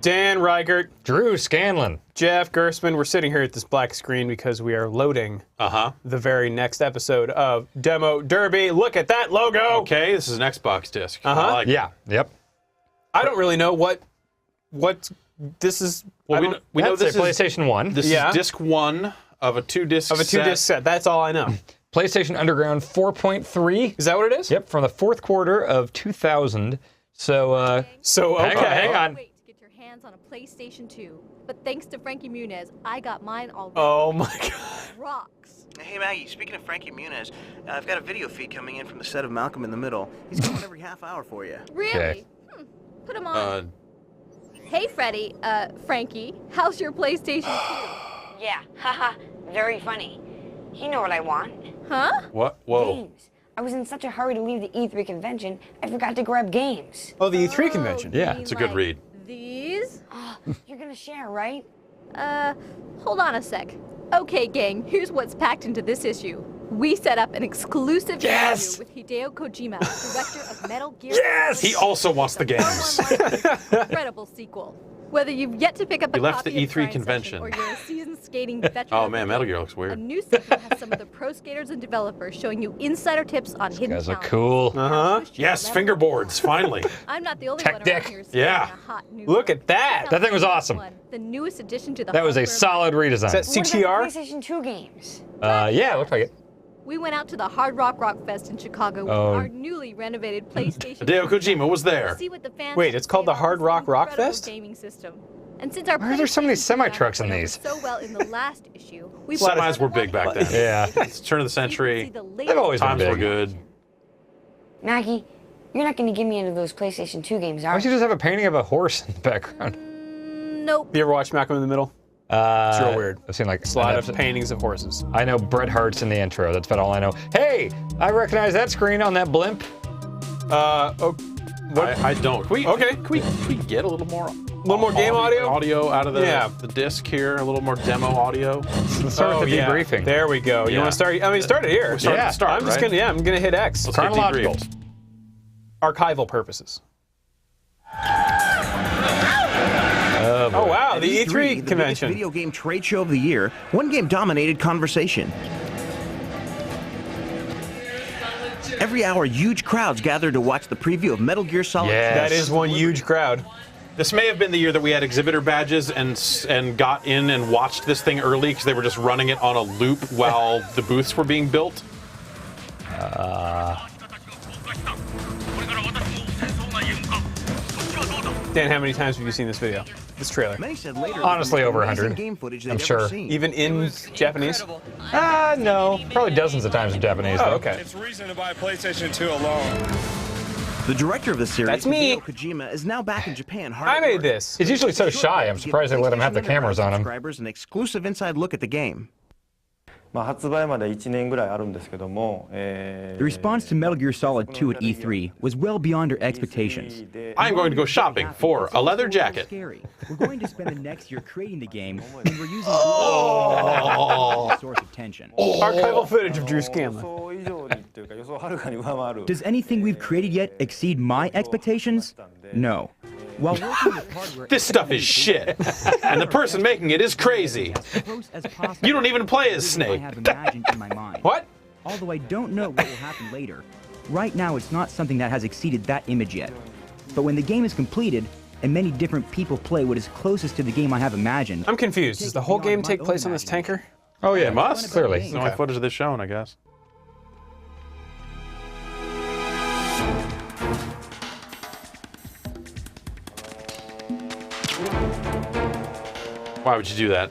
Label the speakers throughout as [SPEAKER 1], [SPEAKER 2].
[SPEAKER 1] Dan Reichert.
[SPEAKER 2] Drew Scanlon.
[SPEAKER 1] Jeff Gerstmann. We're sitting here at this black screen because we are loading the very next episode of Demo Derby. Look at that logo.
[SPEAKER 3] Okay, this is an Xbox disc. I like
[SPEAKER 2] Yeah, yep.
[SPEAKER 1] I don't really know what this is.
[SPEAKER 3] Well, we know this
[SPEAKER 2] is PlayStation 1.
[SPEAKER 3] This is disc 1 of a 2-disc set.
[SPEAKER 1] Of a 2-disc set. That's all I know.
[SPEAKER 2] PlayStation Underground 4.3.
[SPEAKER 1] Is that what it is?
[SPEAKER 2] Yep, from the fourth quarter of 2000. So,
[SPEAKER 1] okay.
[SPEAKER 2] Hang on.
[SPEAKER 4] Wait to get your hands on a PlayStation 2. But thanks to Frankie Muniz, I got mine already.
[SPEAKER 1] Oh my God.
[SPEAKER 4] Rocks.
[SPEAKER 5] Hey Maggie, speaking of Frankie Muniz, I've got a video feed coming in from the set of Malcolm in the Middle. He's going every half hour for you.
[SPEAKER 4] Really?
[SPEAKER 2] Okay.
[SPEAKER 4] Put him on. Hey Freddie, Frankie, how's your PlayStation 2?
[SPEAKER 6] Yeah, haha, very funny. You know what I want.
[SPEAKER 4] Huh?
[SPEAKER 3] What? Whoa.
[SPEAKER 6] Games. I was in such a hurry to leave the E3 convention, I forgot to grab games.
[SPEAKER 1] Oh, the E3 convention.
[SPEAKER 2] Yeah,
[SPEAKER 4] you
[SPEAKER 3] it's a good
[SPEAKER 4] like
[SPEAKER 3] read.
[SPEAKER 4] These?
[SPEAKER 6] Oh, you're gonna share, right?
[SPEAKER 4] Hold on a sec. Okay, gang, here's what's packed into this issue. We set up an exclusive interview with Hideo Kojima, director of Metal Gear.
[SPEAKER 2] Yes!
[SPEAKER 3] He also wants the games.
[SPEAKER 4] Incredible sequel. Whether you've yet to pick up a
[SPEAKER 3] He left
[SPEAKER 4] copy
[SPEAKER 3] the
[SPEAKER 4] of
[SPEAKER 3] E3
[SPEAKER 4] Grind
[SPEAKER 3] convention.
[SPEAKER 4] Session or you're a seasoned skating veteran.
[SPEAKER 3] Oh
[SPEAKER 4] of
[SPEAKER 3] man,
[SPEAKER 4] the
[SPEAKER 3] Metal
[SPEAKER 4] game,
[SPEAKER 3] Gear looks weird.
[SPEAKER 4] A new segment has some of the pro skaters and developers showing you insider tips on hidden
[SPEAKER 2] Guys are
[SPEAKER 4] talents.
[SPEAKER 2] cool.
[SPEAKER 3] Yes, fingerboards, finally.
[SPEAKER 4] I'm not the only
[SPEAKER 2] Tech
[SPEAKER 4] one
[SPEAKER 2] deck.
[SPEAKER 4] around here
[SPEAKER 3] Yeah.
[SPEAKER 4] skating a hot new
[SPEAKER 1] Look at that.
[SPEAKER 2] That thing was awesome.
[SPEAKER 4] The newest addition to the
[SPEAKER 2] That was a
[SPEAKER 4] hardware
[SPEAKER 2] solid redesign.
[SPEAKER 1] Is that
[SPEAKER 6] What
[SPEAKER 1] CTR?
[SPEAKER 6] about the PlayStation 2 games?
[SPEAKER 2] Yeah, it looked like it.
[SPEAKER 4] We went out to the Hard Rock Fest in Chicago with our newly renovated PlayStation.
[SPEAKER 3] Hideo Kojima was there.
[SPEAKER 4] See what the fans
[SPEAKER 1] Wait,
[SPEAKER 4] have
[SPEAKER 1] it's
[SPEAKER 4] to
[SPEAKER 1] called
[SPEAKER 4] say
[SPEAKER 1] the Hard
[SPEAKER 4] about
[SPEAKER 1] Rock
[SPEAKER 4] this
[SPEAKER 1] Rock
[SPEAKER 4] incredible
[SPEAKER 1] Fest?
[SPEAKER 4] gaming system. And since our
[SPEAKER 2] Why are there so many
[SPEAKER 4] PlayStation
[SPEAKER 2] semi-trucks in
[SPEAKER 4] went over
[SPEAKER 2] these?
[SPEAKER 4] so well in the last issue, we
[SPEAKER 3] Semis were big back then.
[SPEAKER 2] Yeah.
[SPEAKER 3] It's turn of the century.
[SPEAKER 2] They've always been
[SPEAKER 3] Times were
[SPEAKER 2] big.
[SPEAKER 3] good.
[SPEAKER 6] Maggie, you're not gonna give me into those PlayStation 2 games,
[SPEAKER 2] Why
[SPEAKER 6] are
[SPEAKER 2] don't you
[SPEAKER 6] you?
[SPEAKER 2] just have a painting of a horse in the background?
[SPEAKER 4] Nope.
[SPEAKER 1] You ever watch Malcolm in the Middle? It's real weird.
[SPEAKER 2] I've seen like
[SPEAKER 1] It's a lot
[SPEAKER 2] an
[SPEAKER 1] of
[SPEAKER 2] episode.
[SPEAKER 1] paintings of horses.
[SPEAKER 2] I know Bret Hart's in the intro. That's about all I know. Hey, I recognize that screen on that blimp.
[SPEAKER 3] I don't. Can we get a little more?
[SPEAKER 1] Game audio?
[SPEAKER 3] Audio out of the disc here. A little more demo audio.
[SPEAKER 2] Let's start with the debriefing.
[SPEAKER 1] There we go. You
[SPEAKER 3] Yeah.
[SPEAKER 1] want to start? I mean, start it here.
[SPEAKER 3] We're starting
[SPEAKER 2] Yeah.
[SPEAKER 3] to start,
[SPEAKER 1] I'm just
[SPEAKER 3] right?
[SPEAKER 1] gonna hit X.
[SPEAKER 3] Let's get
[SPEAKER 2] Chronological.
[SPEAKER 3] debriefed.
[SPEAKER 1] Archival purposes. Oh wow,
[SPEAKER 5] At
[SPEAKER 1] the
[SPEAKER 5] E3,
[SPEAKER 1] E3
[SPEAKER 5] the biggest
[SPEAKER 1] convention.
[SPEAKER 5] video game trade show of the year, one game dominated conversation. Every hour, huge crowds gathered to watch the preview of Metal Gear Solid.
[SPEAKER 2] Yes.
[SPEAKER 1] That is one huge crowd.
[SPEAKER 3] This may have been the year that we had exhibitor badges and got in and watched this thing early because they were just running it on a loop while the booths were being built.
[SPEAKER 1] Dan, how many times have you seen this video? This trailer?
[SPEAKER 5] Many said later,
[SPEAKER 2] Honestly, over
[SPEAKER 5] amazing
[SPEAKER 2] 100.
[SPEAKER 5] game footage they'd
[SPEAKER 2] I'm
[SPEAKER 5] ever
[SPEAKER 2] sure.
[SPEAKER 5] seen.
[SPEAKER 1] Even in Japanese?
[SPEAKER 2] No, probably dozens of times in Japanese.
[SPEAKER 1] Oh,
[SPEAKER 2] though.
[SPEAKER 1] okay.
[SPEAKER 7] It's reason to buy PlayStation 2 alone.
[SPEAKER 5] The director of the series,
[SPEAKER 1] That's me.
[SPEAKER 5] Hideo Kojima, is now back in Japan. hard
[SPEAKER 1] I
[SPEAKER 5] at
[SPEAKER 1] made
[SPEAKER 5] work.
[SPEAKER 1] this.
[SPEAKER 2] He's usually so shy. I'm surprised they let him have the cameras on him.
[SPEAKER 5] Subscribers an exclusive inside look at the game.
[SPEAKER 8] 発売まで1年ぐらいあるんですけども、
[SPEAKER 9] The response to Metal Gear Solid 2 at E3 was well beyond our expectations.
[SPEAKER 3] I'm going to go shopping for a leather jacket.
[SPEAKER 9] Scary. We're going to spend the next year creating the game, and we're using the source of tension.
[SPEAKER 1] Archival footage of Drew Scanlon.
[SPEAKER 8] 予想以上にというか予想をはるかに上回る
[SPEAKER 9] Does anything we've created yet exceed my expectations? No. While working with hardware,
[SPEAKER 3] This stuff is shit, and the person making it is crazy.
[SPEAKER 9] as close as possible
[SPEAKER 3] You don't even play as
[SPEAKER 9] to
[SPEAKER 3] Snake.
[SPEAKER 9] I have imagined in my mind.
[SPEAKER 1] What?
[SPEAKER 9] Although I don't know what will happen later. Right now, it's not something that has exceeded that image yet. But when the game is completed, and many different people play what is closest to the game I have imagined,
[SPEAKER 1] I'm confused. Does the whole game take place on this tanker?
[SPEAKER 2] Oh yeah,
[SPEAKER 3] It must.
[SPEAKER 2] clearly.
[SPEAKER 3] It's the only footage of this shown, I guess. Why would you do that?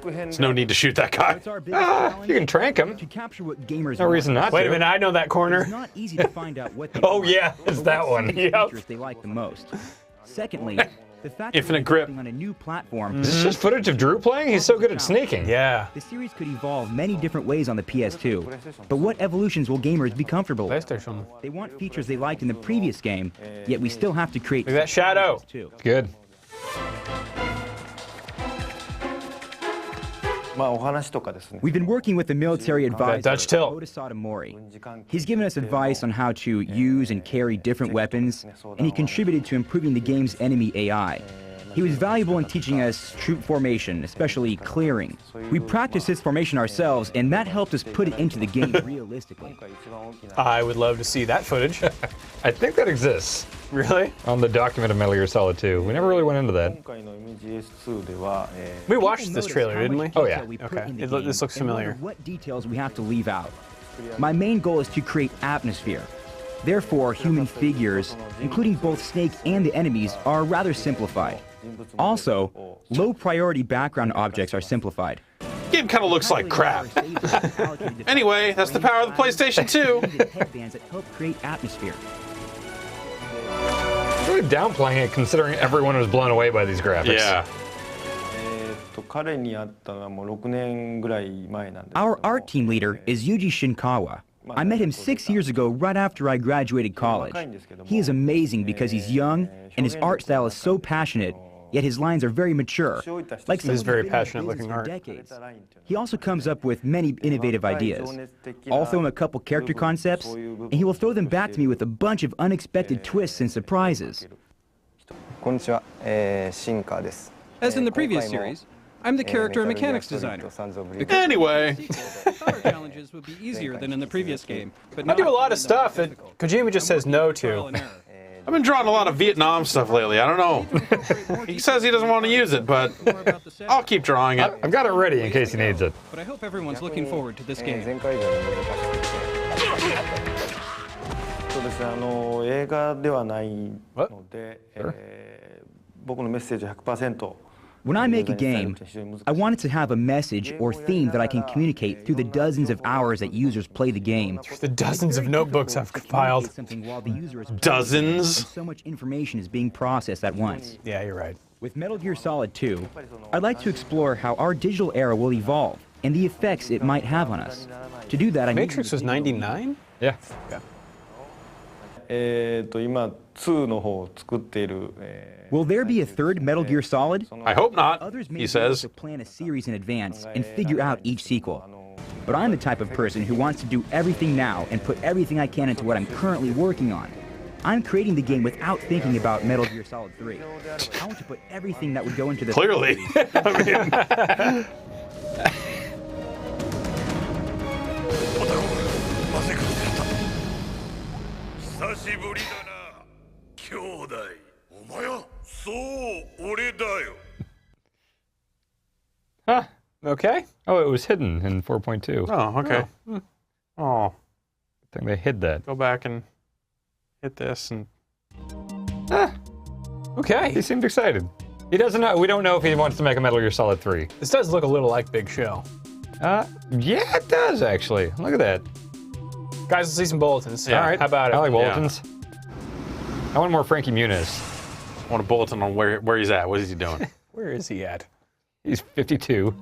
[SPEAKER 3] There's no need to shoot that guy.
[SPEAKER 9] it's our biggest challenge
[SPEAKER 2] You can trank him.
[SPEAKER 9] to capture what gamers
[SPEAKER 2] No
[SPEAKER 9] want.
[SPEAKER 2] reason not
[SPEAKER 1] Wait a
[SPEAKER 2] to.
[SPEAKER 1] minute, I know that
[SPEAKER 9] It's
[SPEAKER 1] corner.
[SPEAKER 9] not easy to find out what they
[SPEAKER 2] Oh
[SPEAKER 9] want,
[SPEAKER 2] yeah, it's that
[SPEAKER 9] or
[SPEAKER 2] one.
[SPEAKER 9] what
[SPEAKER 2] Yep.
[SPEAKER 9] features they like the most. Secondly, the fact
[SPEAKER 3] Infinite
[SPEAKER 9] that
[SPEAKER 3] grip.
[SPEAKER 9] we're working on a new platform.
[SPEAKER 2] Is this just footage of Drew playing? He's so good at sneaking.
[SPEAKER 1] Yeah.
[SPEAKER 9] The series could evolve many different ways on the PS2, but what evolutions will gamers be comfortable with?
[SPEAKER 1] PlayStation.
[SPEAKER 9] They want features they liked in the previous game, yet we still have to create.
[SPEAKER 1] Look at that shadow.
[SPEAKER 9] Too.
[SPEAKER 2] Good.
[SPEAKER 8] まあお話とかですね
[SPEAKER 9] We've been working with the military advisor,
[SPEAKER 1] Dutch tilt.
[SPEAKER 9] Oda Satomori. He's given us advice on how to use and carry different weapons, and he contributed to improving the game's enemy AI. He was valuable in teaching us troop formation, especially clearing. We practiced his formation ourselves, and that helped us put it into the game realistically.
[SPEAKER 1] I would love to see that footage.
[SPEAKER 2] I think that exists.
[SPEAKER 1] Really?
[SPEAKER 2] On the document of Metal Gear Solid 2. We never really went into that.
[SPEAKER 1] We watched this trailer, didn't we?
[SPEAKER 2] Oh, yeah.
[SPEAKER 1] Okay. This looks familiar.
[SPEAKER 9] What details we have to leave out. My main goal is to create atmosphere. Therefore, human figures, including both Snake and the enemies, are rather simplified. Also, low-priority background objects are simplified.
[SPEAKER 3] Game kind of looks like crap. Anyway, that's the power of the PlayStation 2.
[SPEAKER 9] Headbands that help create atmosphere.
[SPEAKER 2] Really downplaying it considering everyone was blown away by these graphics.
[SPEAKER 3] Yeah.
[SPEAKER 9] Our art team leader is Yuji Shinkawa. I met him 6 years ago right after I graduated college. He is amazing because he's young and his art style is so passionate, yet his lines are very mature. Like
[SPEAKER 1] This is very passionate looking art.
[SPEAKER 9] Decades. He also comes up with many innovative ideas. I'll throw him a couple character concepts, and he will throw them back to me with a bunch of unexpected twists and surprises.
[SPEAKER 10] As in the previous series, I'm the character and mechanics designer.
[SPEAKER 3] Anyway.
[SPEAKER 10] Power challenges would be easier than in the previous game, but
[SPEAKER 1] I do a lot of stuff that Kojima just says no to.
[SPEAKER 3] I've been drawing a lot of Vietnam stuff lately. I don't know. He says he doesn't want to use it, but I'll keep drawing it.
[SPEAKER 2] I've got it ready in case he needs it.
[SPEAKER 10] But I hope everyone's looking forward to this game.
[SPEAKER 9] When I make a game, I want it to have a message or theme that I can communicate through the dozens of hours that users play the game.
[SPEAKER 1] The dozens of notebooks I've compiled.
[SPEAKER 3] Dozens?
[SPEAKER 9] So much information is being processed at once.
[SPEAKER 1] Yeah, you're right.
[SPEAKER 9] With Metal Gear Solid 2, I'd like to explore how our digital era will evolve and the effects it might have on us. To do that, I need
[SPEAKER 1] Matrix was 99?
[SPEAKER 2] Yeah.
[SPEAKER 9] Will there be a third Metal Gear Solid?
[SPEAKER 3] I hope not,
[SPEAKER 9] Others may
[SPEAKER 3] he
[SPEAKER 9] be able
[SPEAKER 3] says.
[SPEAKER 9] to plan a series in advance and figure out each sequel. But I'm the type of person who wants to do everything now and put everything I can into what I'm currently working on. I'm creating the game without thinking about Metal Gear Solid 3. I want to put everything that would go into the
[SPEAKER 3] Clearly. I mean,
[SPEAKER 2] Huh.
[SPEAKER 1] Okay.
[SPEAKER 2] Oh, it was hidden in 4.2.
[SPEAKER 3] oh, okay. Oh,
[SPEAKER 2] I think they hid that.
[SPEAKER 3] go back and hit this and
[SPEAKER 1] Okay.
[SPEAKER 2] He seemed excited. He doesn't know. We don't know if he wants to make a Metal Gear Solid 3.
[SPEAKER 1] This does look a little like Big Show.
[SPEAKER 2] Yeah, it does actually. Look at that.
[SPEAKER 1] Guys, let's see some bulletins.
[SPEAKER 3] Yeah.
[SPEAKER 1] All right. How about it?
[SPEAKER 2] I like bulletins. I want more Frankie Muniz.
[SPEAKER 3] I want a bulletin on where he's at. What is he doing?
[SPEAKER 1] Where is he at?
[SPEAKER 2] He's 52.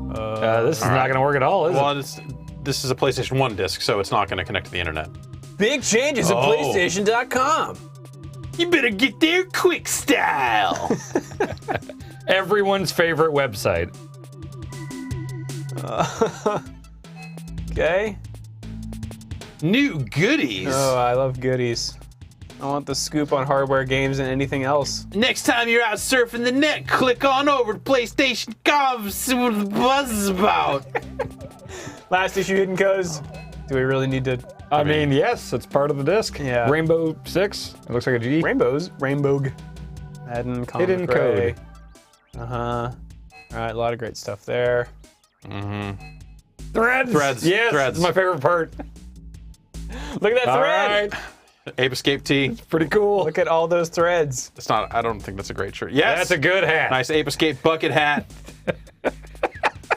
[SPEAKER 2] This is not going to work at all, is
[SPEAKER 3] Well,
[SPEAKER 2] it?
[SPEAKER 3] this is a PlayStation 1 disc, so it's not going to connect to the internet.
[SPEAKER 1] Big changes at PlayStation.com.
[SPEAKER 3] You better get there quick style.
[SPEAKER 2] Everyone's favorite website.
[SPEAKER 1] Okay.
[SPEAKER 3] New goodies.
[SPEAKER 1] Oh, I love goodies. I want the scoop on hardware games and anything else.
[SPEAKER 3] Next time you're out surfing the net, click on over to PlayStation.com, see what the buzz is about.
[SPEAKER 1] Last issue hidden codes. Do we really need to?
[SPEAKER 2] I mean, yes, it's part of the disc.
[SPEAKER 1] Yeah.
[SPEAKER 2] Rainbow 6. It looks like a G.
[SPEAKER 1] Rainbow. Madden,
[SPEAKER 2] Hidden code.
[SPEAKER 1] All right, a lot of great stuff there.
[SPEAKER 2] Threads.
[SPEAKER 3] Threads.
[SPEAKER 2] Yes, that's my favorite part.
[SPEAKER 1] Look at that
[SPEAKER 2] All
[SPEAKER 1] thread.
[SPEAKER 2] right.
[SPEAKER 3] Ape Escape tee.
[SPEAKER 2] Pretty cool.
[SPEAKER 1] Look at all those threads.
[SPEAKER 3] It's not. I don't think that's a great shirt. Yes,
[SPEAKER 2] That's a good hat.
[SPEAKER 3] nice Ape Escape bucket hat.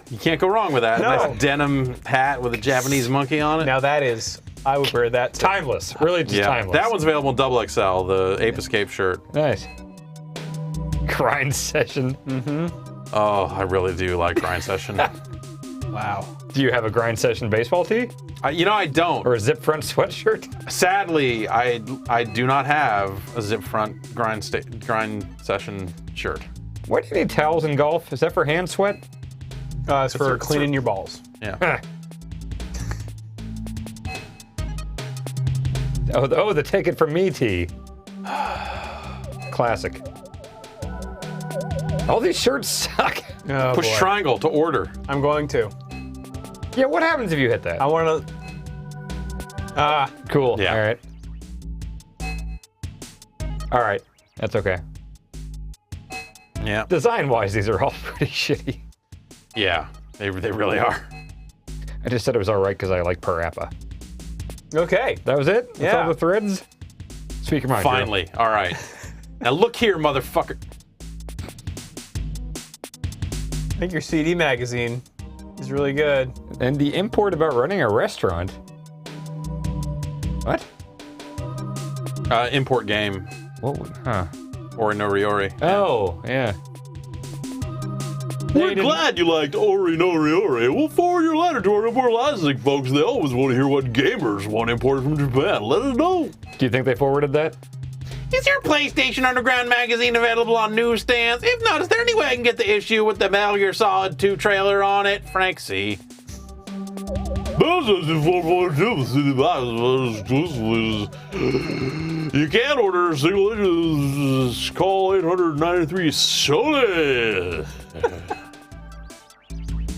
[SPEAKER 3] You can't go wrong with that.
[SPEAKER 1] No.
[SPEAKER 3] Nice denim hat with a Japanese monkey on it.
[SPEAKER 1] Now that is, I would wear that too.
[SPEAKER 2] Timeless. Really just timeless.
[SPEAKER 3] That one's available in XXL, the Ape Escape shirt.
[SPEAKER 2] Nice. Grind session.
[SPEAKER 3] Oh, I really do like Grind Session.
[SPEAKER 1] Wow.
[SPEAKER 2] Do you have a grind session baseball tee?
[SPEAKER 3] You know, I don't.
[SPEAKER 2] Or a zip front sweatshirt?
[SPEAKER 3] Sadly, I do not have a zip front grind session shirt.
[SPEAKER 2] Why do you need towels in golf? Is that for hand sweat?
[SPEAKER 1] It's for cleaning your balls.
[SPEAKER 3] Yeah.
[SPEAKER 2] Oh, the take it from me tee. Classic. All these shirts suck.
[SPEAKER 1] Oh,
[SPEAKER 3] Push
[SPEAKER 1] boy.
[SPEAKER 3] triangle to order.
[SPEAKER 1] I'm going to.
[SPEAKER 2] Yeah, what happens if you hit that?
[SPEAKER 1] I want to.
[SPEAKER 2] Cool.
[SPEAKER 3] Yeah.
[SPEAKER 2] All right. All right. That's okay.
[SPEAKER 3] Yeah.
[SPEAKER 2] Design-wise, these are all pretty shitty.
[SPEAKER 3] Yeah. They really are.
[SPEAKER 2] I just said it was all right because I like Parappa.
[SPEAKER 1] Okay.
[SPEAKER 2] That was it? That's
[SPEAKER 1] Yeah.
[SPEAKER 2] all the threads? Speak your mind. Drew.
[SPEAKER 3] Finally. All right. Now look here, motherfucker.
[SPEAKER 1] I think your CD magazine is really good.
[SPEAKER 2] And the import about running a restaurant. What?
[SPEAKER 3] Import game.
[SPEAKER 2] What? Huh.
[SPEAKER 3] Ori no Riori.
[SPEAKER 2] Oh, yeah.
[SPEAKER 3] We're glad you liked Ori no Riori. We'll forward your letter to our import licensing folks. They always want to hear what gamers want imported from Japan. Let us know.
[SPEAKER 2] Do you think they forwarded that?
[SPEAKER 3] Is your PlayStation Underground magazine available on newsstands? If not, is there any way I can get the issue with the Metal Gear Solid 2 trailer on it? Frank C. You can't order a single issue. Call 893 Sony.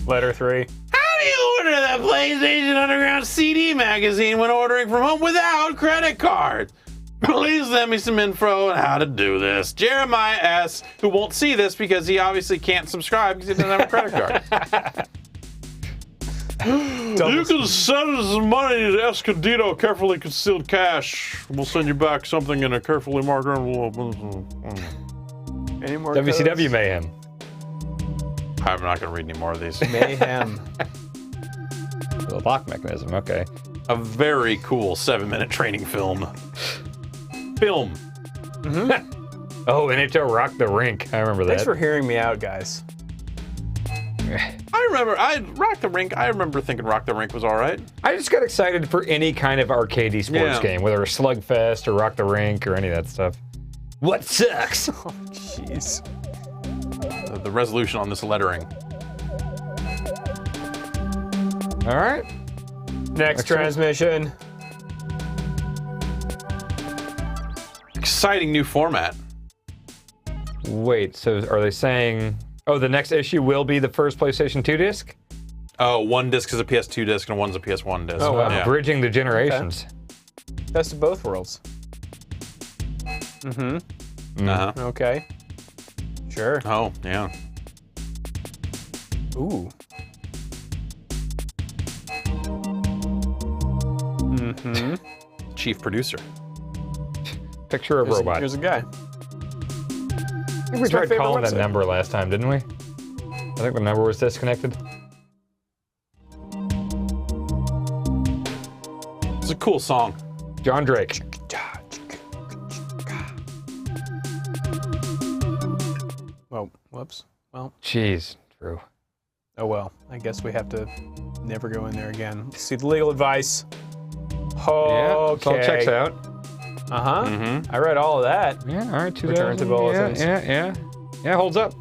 [SPEAKER 1] Letter 3.
[SPEAKER 3] How do you order the PlayStation Underground CD magazine when ordering from home without credit card? Please send me some info on how to do this. Jeremiah S., who won't see this because he obviously can't subscribe because he doesn't have a credit card. You can send us some money to Escondido, carefully concealed cash. We'll send you back something in a carefully marked envelope.
[SPEAKER 1] Any more
[SPEAKER 2] WCW
[SPEAKER 1] codes?
[SPEAKER 2] Mayhem.
[SPEAKER 3] I'm not going to read any more of these.
[SPEAKER 1] Mayhem.
[SPEAKER 2] The lock mechanism, okay.
[SPEAKER 3] A very cool 7-minute training film.
[SPEAKER 2] Oh, NHL Rock the Rink. I remember that.
[SPEAKER 1] Thanks for hearing me out, guys.
[SPEAKER 3] I remember Rock the Rink thinking Rock the Rink was all right.
[SPEAKER 2] I just got excited for any kind of arcadey sports
[SPEAKER 3] Yeah.
[SPEAKER 2] game, whether it's Slugfest or Rock the Rink or any of that stuff. What sucks?
[SPEAKER 1] Oh, jeez.
[SPEAKER 3] The resolution on this lettering.
[SPEAKER 2] All right.
[SPEAKER 1] Next transmission.
[SPEAKER 3] Exciting new format.
[SPEAKER 2] Wait, so are they saying, oh, the next issue will be the first PlayStation 2 disc?
[SPEAKER 3] Oh, one disc is a PS2 disc and one's a PS1 disc.
[SPEAKER 1] Oh, wow.
[SPEAKER 3] Yeah.
[SPEAKER 2] Bridging the generations.
[SPEAKER 1] Best of both worlds.
[SPEAKER 3] Uh-huh.
[SPEAKER 1] Okay. Sure.
[SPEAKER 3] Oh, yeah.
[SPEAKER 1] Ooh.
[SPEAKER 3] Chief producer.
[SPEAKER 2] Picture of robot.
[SPEAKER 1] Here's a guy.
[SPEAKER 2] I think we
[SPEAKER 1] It's my
[SPEAKER 2] tried
[SPEAKER 1] favorite
[SPEAKER 2] calling that
[SPEAKER 1] website.
[SPEAKER 2] number last time, didn't we? I think the number was disconnected.
[SPEAKER 3] It's a cool song.
[SPEAKER 2] John Drake.
[SPEAKER 1] Oh, whoops. Well,
[SPEAKER 2] Jeez, Drew.
[SPEAKER 1] oh well. I guess we have to never go in there again. Let's see the legal advice.
[SPEAKER 2] Yeah,
[SPEAKER 1] Okay.
[SPEAKER 2] it all checks out.
[SPEAKER 1] Uh-huh. I read all of that.
[SPEAKER 2] Yeah, all right. 2000,
[SPEAKER 1] Return to bulletins.
[SPEAKER 2] Yeah, holds up.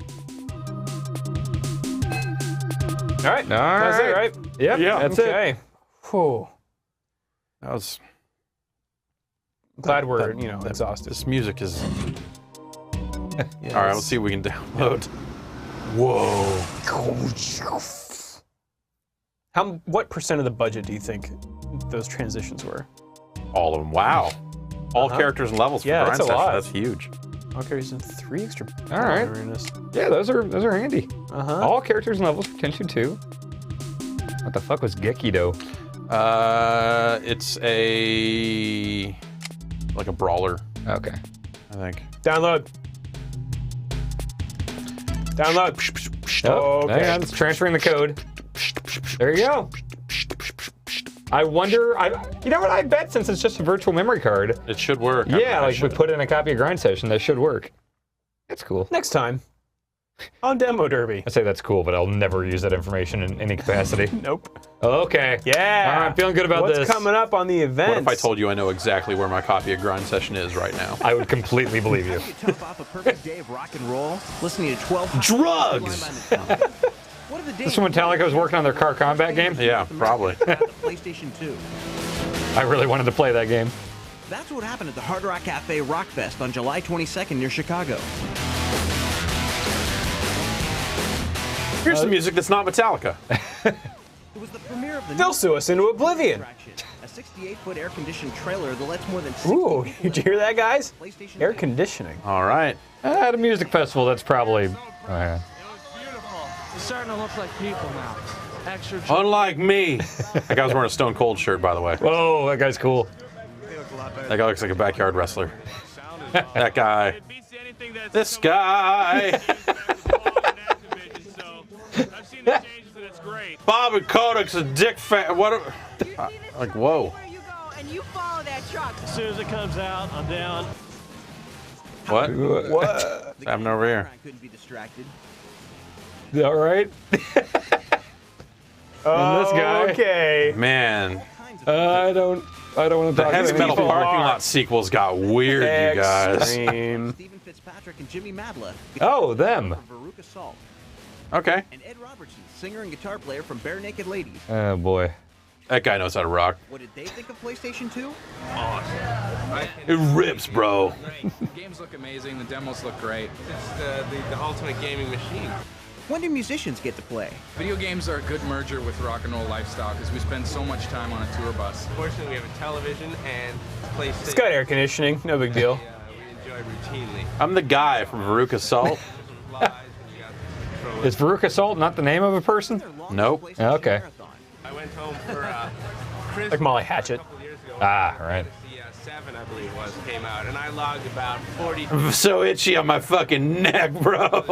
[SPEAKER 1] All right.
[SPEAKER 2] All
[SPEAKER 1] That's
[SPEAKER 2] right.
[SPEAKER 1] it, right?
[SPEAKER 2] Yep,
[SPEAKER 3] Yeah,
[SPEAKER 2] that's it.
[SPEAKER 1] Okay. Whew.
[SPEAKER 3] That was.
[SPEAKER 1] Glad we're,
[SPEAKER 3] that-
[SPEAKER 1] exhausted.
[SPEAKER 3] This music is.
[SPEAKER 1] Yeah,
[SPEAKER 3] All right, let's see if we can download. Whoa.
[SPEAKER 1] What percent of the budget do you think those transitions were?
[SPEAKER 3] All of them. Wow. All characters and levels for
[SPEAKER 1] Yeah,
[SPEAKER 3] grind
[SPEAKER 1] that's a
[SPEAKER 3] session.
[SPEAKER 1] lot.
[SPEAKER 3] That's huge.
[SPEAKER 1] Okay, there's 3 extra.
[SPEAKER 2] All right.
[SPEAKER 1] arenas.
[SPEAKER 2] Yeah, those are handy.
[SPEAKER 1] Uh-huh.
[SPEAKER 2] All characters and levels for Tenchu 2. What the fuck was Gekido?
[SPEAKER 3] It's like a brawler,
[SPEAKER 2] Okay.
[SPEAKER 3] I think.
[SPEAKER 1] Download. Download.
[SPEAKER 2] Oh,
[SPEAKER 1] Okay.
[SPEAKER 2] hang on, it's transferring the code. There you go. I wonder, you know what, I bet since it's just a virtual memory card,
[SPEAKER 3] It should work.
[SPEAKER 2] yeah,
[SPEAKER 3] I
[SPEAKER 2] like we
[SPEAKER 3] should-
[SPEAKER 2] put in a copy of Grind Session, that should work. That's cool.
[SPEAKER 1] Next time on Demo Derby.
[SPEAKER 2] I say that's cool, but I'll never use that information in any capacity.
[SPEAKER 1] Nope.
[SPEAKER 2] Okay.
[SPEAKER 1] Yeah.
[SPEAKER 2] All right, I'm feeling good about
[SPEAKER 1] What's
[SPEAKER 2] this.
[SPEAKER 1] coming up on the event?
[SPEAKER 3] What if I told you I know exactly where my copy of Grind Session is right now?
[SPEAKER 2] I would completely believe you.
[SPEAKER 5] Top off a perfect day of rock and roll, listening to 12
[SPEAKER 3] Drugs!
[SPEAKER 5] What are the
[SPEAKER 2] This
[SPEAKER 5] days
[SPEAKER 2] is when Metallica was working on their car combat game?
[SPEAKER 3] Yeah, probably.
[SPEAKER 5] PlayStation 2.
[SPEAKER 2] I really wanted to play that game.
[SPEAKER 5] That's what happened at the Hard Rock Cafe Rockfest on July 22nd near Chicago.
[SPEAKER 3] Here's some music that's not Metallica.
[SPEAKER 5] It was the premiere of the
[SPEAKER 1] They'll sue us into oblivion.
[SPEAKER 5] a 68-foot air-conditioned trailer that lets more than 60
[SPEAKER 1] Ooh,
[SPEAKER 5] people
[SPEAKER 1] did you hear that, guys?
[SPEAKER 5] PlayStation
[SPEAKER 1] Air
[SPEAKER 5] fans.
[SPEAKER 1] conditioning.
[SPEAKER 3] All right.
[SPEAKER 2] At a music festival, that's probably.
[SPEAKER 10] It's starting to look like people now. Extra.
[SPEAKER 3] Unlike me. That guy was wearing a Stone Cold shirt, by the way.
[SPEAKER 2] Whoa, that guy's cool.
[SPEAKER 3] That guy looks like a backyard wrestler. That guy. This guy. Bobby Kodak's a dick fan. What? Like, whoa.
[SPEAKER 11] And you follow that truck.
[SPEAKER 10] As soon as it comes out, I'm down.
[SPEAKER 3] What?
[SPEAKER 1] What?
[SPEAKER 3] What's happening over here?
[SPEAKER 5] Couldn't be distracted.
[SPEAKER 2] All right.
[SPEAKER 1] Oh,
[SPEAKER 2] this guy.
[SPEAKER 1] Okay.
[SPEAKER 3] Man.
[SPEAKER 2] I don't want to
[SPEAKER 3] The
[SPEAKER 2] talk
[SPEAKER 3] heavy
[SPEAKER 2] to
[SPEAKER 3] metal
[SPEAKER 2] people.
[SPEAKER 3] parking lot sequels got weird, you guys.
[SPEAKER 1] Extreme.
[SPEAKER 5] Stephen Fitzpatrick and Jimmy Madla.
[SPEAKER 2] Oh, them.
[SPEAKER 5] Veruca Salt.
[SPEAKER 3] Okay.
[SPEAKER 5] And Ed Robertson, singer and guitar player from Bare Naked Ladies.
[SPEAKER 2] Oh boy.
[SPEAKER 3] That guy knows how to rock.
[SPEAKER 5] What did they think of PlayStation 2?
[SPEAKER 3] It rips, bro.
[SPEAKER 12] The games look amazing. The demos look great. It's the ultimate gaming machine.
[SPEAKER 5] When do musicians get to play?
[SPEAKER 12] Video games are a good merger with rock and roll lifestyle because we spend so much time on a tour bus.
[SPEAKER 7] Fortunately, we have a television and PlayStation.
[SPEAKER 1] It's got air conditioning. No big deal.
[SPEAKER 7] We enjoy routinely.
[SPEAKER 3] I'm the guy from Veruca Salt.
[SPEAKER 2] Is Veruca Salt not the name of a person?
[SPEAKER 3] Nope.
[SPEAKER 2] Okay.
[SPEAKER 7] I went home for Christmas
[SPEAKER 1] Like Molly Hatchet.
[SPEAKER 7] a couple years ago.
[SPEAKER 2] Ah, right.
[SPEAKER 7] The 7, I believe, came out, and I logged about 40.
[SPEAKER 3] I'm so itchy on my fucking neck, bro.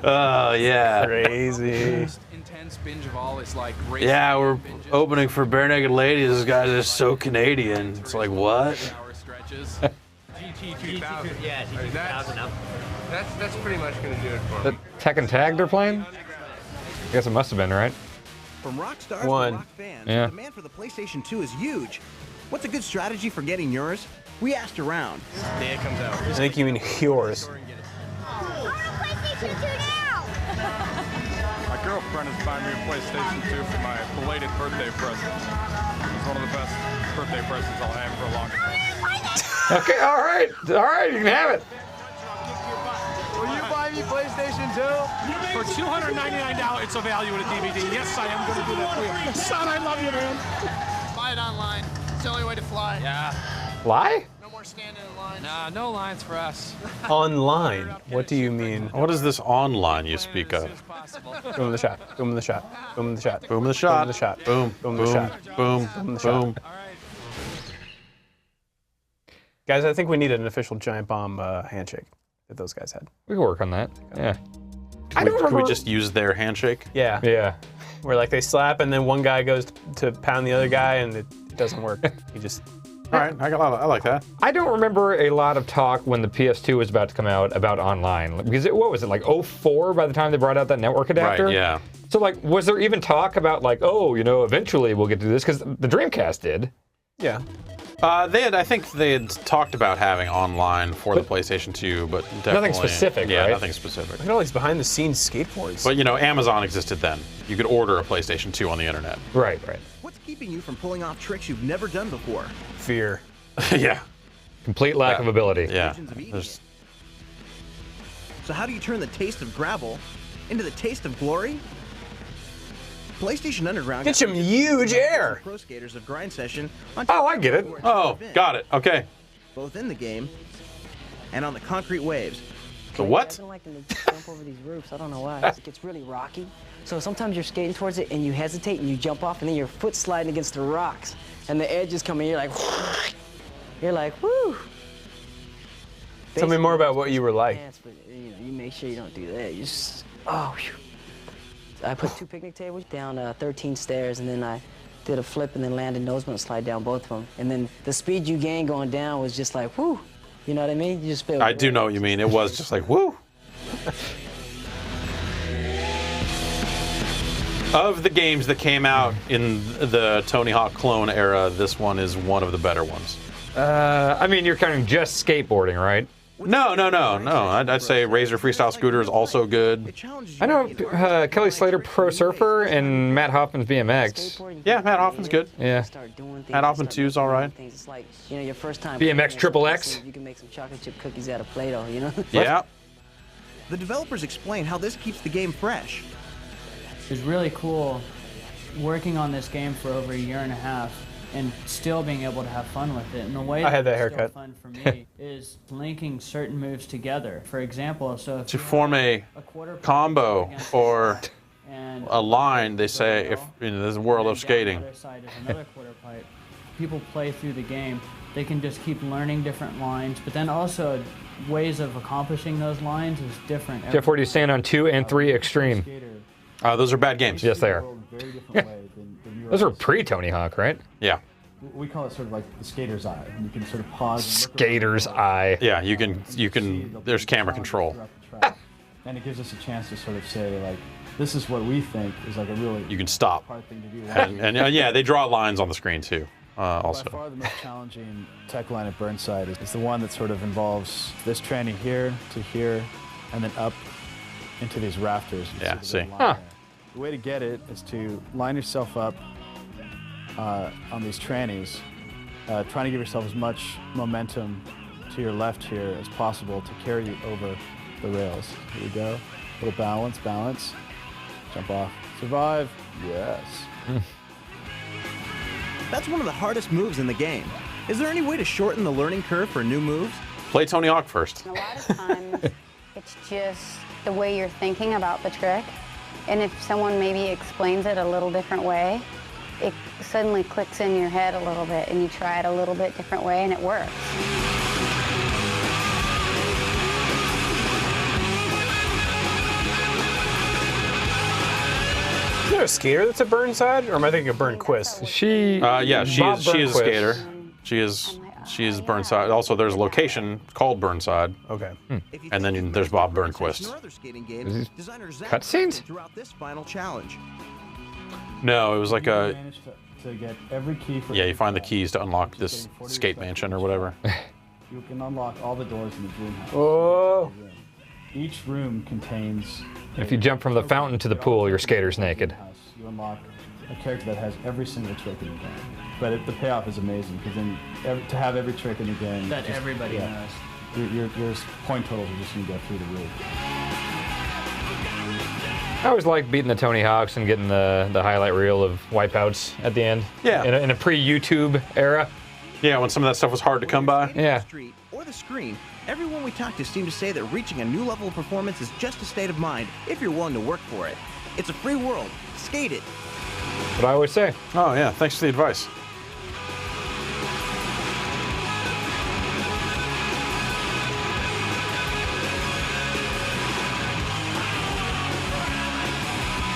[SPEAKER 3] Oh, yeah.
[SPEAKER 1] Crazy.
[SPEAKER 12] Most intense binge of all is like
[SPEAKER 3] Yeah, we're opening for Bare Naked Ladies. This guys are so Canadian. It's like, what?
[SPEAKER 12] hour stretches.
[SPEAKER 7] GT 2000. Yeah, GT 2000. That's pretty much going to do it for
[SPEAKER 2] The
[SPEAKER 7] me.
[SPEAKER 2] Tekken Tag they're playing? I guess it must have been, right?
[SPEAKER 5] From rock stars
[SPEAKER 1] One.
[SPEAKER 5] to rock fans,
[SPEAKER 2] Yeah.
[SPEAKER 5] the demand for the PlayStation 2 is huge. What's a good strategy for getting yours? We asked around.
[SPEAKER 7] Day it comes out.
[SPEAKER 1] I think you mean yours.
[SPEAKER 7] My girlfriend is buying me a PlayStation 2 for my belated birthday present. It's one of the best birthday presents I'll have for a long time.
[SPEAKER 2] Okay, all right, you can have it.
[SPEAKER 10] Will you buy me PlayStation 2? For $299, it's a value in a DVD. Yes, I am going to do that for you. Son, I love you, man. Buy it online. It's the only way to fly.
[SPEAKER 12] Yeah.
[SPEAKER 2] Lie?
[SPEAKER 10] No more standing in line. Nah, no lines for us.
[SPEAKER 1] Online. What do you mean?
[SPEAKER 3] What is this online you speak of?
[SPEAKER 1] Boom the shot. Boom the shot. Boom the shot.
[SPEAKER 3] Boom the shot.
[SPEAKER 1] Boom the shot.
[SPEAKER 3] Boom.
[SPEAKER 1] Boom
[SPEAKER 3] Boom.
[SPEAKER 1] the shot.
[SPEAKER 3] Boom.
[SPEAKER 1] Boom the shot.
[SPEAKER 3] Boom.
[SPEAKER 1] Guys, I think we need an official giant bomb handshake that those guys had.
[SPEAKER 2] We can work on that. Yeah. I
[SPEAKER 3] Can
[SPEAKER 2] don't
[SPEAKER 3] we
[SPEAKER 2] remember.
[SPEAKER 3] just use their handshake?
[SPEAKER 1] Yeah.
[SPEAKER 2] Yeah.
[SPEAKER 1] Where like they slap and then one guy goes to pound the other guy and it doesn't work. He just.
[SPEAKER 3] All right, I like that.
[SPEAKER 2] I don't remember a lot of talk when the PS2 was about to come out about online. Because what was it, like 04 by the time they brought out that network adapter?
[SPEAKER 3] Right, yeah.
[SPEAKER 2] So like, was there even talk about like, oh, eventually we'll get to this? Because the Dreamcast did.
[SPEAKER 1] Yeah.
[SPEAKER 3] I think they had talked about having online for the PlayStation 2, but definitely,
[SPEAKER 2] Nothing specific,
[SPEAKER 3] Yeah,
[SPEAKER 2] right?
[SPEAKER 3] nothing specific.
[SPEAKER 1] Look at all these behind-the-scenes skateboards.
[SPEAKER 3] But Amazon existed then. You could order a PlayStation 2 on the internet.
[SPEAKER 2] Right.
[SPEAKER 5] What's keeping you from pulling off tricks you've never done before?
[SPEAKER 1] Fear.
[SPEAKER 3] Yeah.
[SPEAKER 2] Complete lack of ability.
[SPEAKER 3] Yeah.
[SPEAKER 5] Legends of Eating it. So how do you turn the taste of gravel into the taste of glory? PlayStation Underground
[SPEAKER 1] Get some huge air.
[SPEAKER 5] pro skaters of grind session on
[SPEAKER 2] Oh, I get it.
[SPEAKER 3] Oh, got it. Okay.
[SPEAKER 5] both in the game and on the concrete waves.
[SPEAKER 3] So what?
[SPEAKER 13] I don't like them to jump over these roofs. I don't know why. It gets really rocky. So sometimes you're skating towards it and you hesitate and you jump off and then your foot's sliding against the rocks and the edge is coming. You're like, whoo.
[SPEAKER 1] Tell me more about what you were like.
[SPEAKER 13] But, you make sure you don't do that. You just, oh, whew. I put 2 picnic tables down 13 stairs, and then I did a flip and then landed nose blunt slide down both of them. And then the speed you gain going down was just like, whoo. You know what I mean? You just feel.
[SPEAKER 3] I do know what you mean. It was just like, woo. Of the games that came out in the Tony Hawk clone era, this one is one of the better ones.
[SPEAKER 2] I mean, you're kind of just skateboarding, right?
[SPEAKER 3] No. I'd say Razor Freestyle Scooter is also good.
[SPEAKER 2] I know Kelly Slater Pro Surfer and Matt Hoffman's BMX.
[SPEAKER 3] Yeah, Matt Hoffman's good.
[SPEAKER 2] Yeah.
[SPEAKER 3] Matt Hoffman 2 is all right.
[SPEAKER 13] It's like, your first time.
[SPEAKER 2] BMX Triple X.
[SPEAKER 13] You can make some chocolate chip cookies out of Play-Doh,
[SPEAKER 3] Yeah.
[SPEAKER 5] The developers explain how this keeps the game fresh.
[SPEAKER 14] was really cool working on this game for over a year and a half and still being able to have fun with it. And the way
[SPEAKER 1] I had that
[SPEAKER 14] it's
[SPEAKER 1] haircut.
[SPEAKER 14] still fun for me is linking certain moves together. For example, so if
[SPEAKER 3] To
[SPEAKER 14] you
[SPEAKER 3] form a
[SPEAKER 14] quarter
[SPEAKER 3] combo
[SPEAKER 14] against
[SPEAKER 3] or
[SPEAKER 14] and
[SPEAKER 3] a line, they say, if in this world of skating.
[SPEAKER 14] The other side is another quarter pipe. People play through the game. They can just keep learning different lines, but then also ways of accomplishing those lines is different.
[SPEAKER 2] Jeff, where do you stand on 2 and 3 Extreme?
[SPEAKER 3] Those are bad games.
[SPEAKER 2] Yes, they are. Those are pre-Tony Hawk, right?
[SPEAKER 3] Yeah.
[SPEAKER 15] We call it sort of like the skater's eye. And you can sort of pause.
[SPEAKER 2] Skater's eye.
[SPEAKER 3] Yeah, you can. There's camera control.
[SPEAKER 15] And it gives us a chance to sort of say, like, this is what we think is like a really
[SPEAKER 3] You can stop.
[SPEAKER 15] hard thing to do.
[SPEAKER 3] And yeah, they draw lines on the screen too. Also.
[SPEAKER 15] By far the most challenging tech line at Burnside is the one that sort of involves this tranny here to here, and then up into these rafters.
[SPEAKER 3] Yeah, see.
[SPEAKER 15] The way to get it is to line yourself up on these trannies, trying to give yourself as much momentum to your left here as possible to carry you over the rails. Here we go. Little balance, balance. Jump off. Survive. Yes.
[SPEAKER 5] That's one of the hardest moves in the game. Is there any way to shorten the learning curve for new moves?
[SPEAKER 3] Play Tony Hawk first.
[SPEAKER 16] A lot of times, it's just the way you're thinking about the trick. And if someone maybe explains it a little different way, it suddenly clicks in your head a little bit, and you try it a little bit different way, and it works.
[SPEAKER 1] Is there a skater that's at Burnside, or am I thinking of Burnquist?
[SPEAKER 3] Yeah, she
[SPEAKER 1] Bob
[SPEAKER 3] is a
[SPEAKER 1] Burnquist.
[SPEAKER 3] skater. She is Burnside. Also, there's a location called Burnside.
[SPEAKER 1] Okay.
[SPEAKER 3] And then there's Bob Burnquist.
[SPEAKER 2] Cutscenes?
[SPEAKER 5] Throughout this final challenge.
[SPEAKER 3] No, it was like a.
[SPEAKER 15] Managed to get every key for
[SPEAKER 3] Yeah, you find the keys to unlock this skate mansion or whatever.
[SPEAKER 15] You can unlock all the doors in the dream house.
[SPEAKER 1] Oh.
[SPEAKER 15] Each room contains.
[SPEAKER 2] If you jump from the fountain to the pool, your skater's naked.
[SPEAKER 15] You unlock a character that has every single trick in the game. But the payoff is amazing because then to have every trick in the game
[SPEAKER 14] That everybody knows.
[SPEAKER 15] Your point totals are just going to go through the roof.
[SPEAKER 2] I always like beating the Tony Hawks and getting the highlight reel of wipeouts at the end.
[SPEAKER 3] Yeah.
[SPEAKER 2] In a pre-YouTube era.
[SPEAKER 3] Yeah, when some of that stuff was hard to come by.
[SPEAKER 2] Yeah.
[SPEAKER 5] Or the screen, everyone we talked to seemed to say that reaching a new level of performance is just a state of mind if you're willing to work for it. It's a free world. Skate it.
[SPEAKER 2] What I always say.
[SPEAKER 3] Oh yeah, thanks for the advice.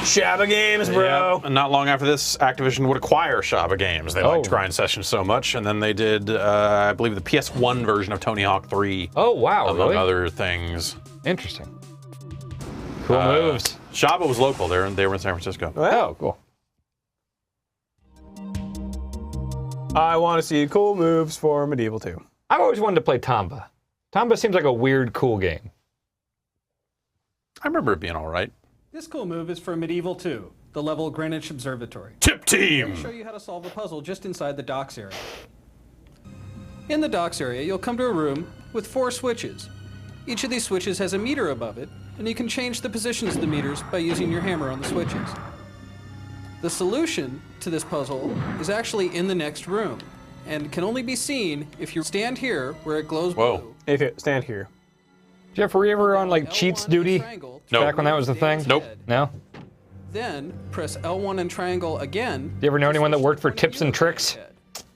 [SPEAKER 1] Shabba Games, bro.
[SPEAKER 3] Yep. And not long after this, Activision would acquire Shabba Games. They liked Grind Session so much, and then they did, I believe, the PS1 version of Tony Hawk 3.
[SPEAKER 2] Oh, wow,
[SPEAKER 3] among
[SPEAKER 2] really?
[SPEAKER 3] other things.
[SPEAKER 2] Interesting. Cool moves.
[SPEAKER 3] Shabba was local. They were in San Francisco.
[SPEAKER 2] Oh, cool.
[SPEAKER 1] I want to see cool moves for Medieval 2.
[SPEAKER 2] I've always wanted to play Tamba. Tamba seems like a weird, cool game.
[SPEAKER 3] I remember it being all right.
[SPEAKER 17] This cool move is for Medieval 2, the level Greenwich Observatory.
[SPEAKER 3] Tip Team!
[SPEAKER 17] Let me show you how to solve a puzzle just inside the docks area. In the docks area, you'll come to a room with 4 switches. Each of these switches has a meter above it, and you can change the positions of the meters by using your hammer on the switches. The solution to this puzzle is actually in the next room, and can only be seen if you stand here where it glows blue.
[SPEAKER 1] If you stand here.
[SPEAKER 2] Jeff, were you ever on like cheats duty?
[SPEAKER 3] Nope.
[SPEAKER 2] Back when that was the thing?
[SPEAKER 3] Nope.
[SPEAKER 2] No?
[SPEAKER 17] Then press L1 and triangle again.
[SPEAKER 2] Do you ever know anyone that worked for Tips and Tricks?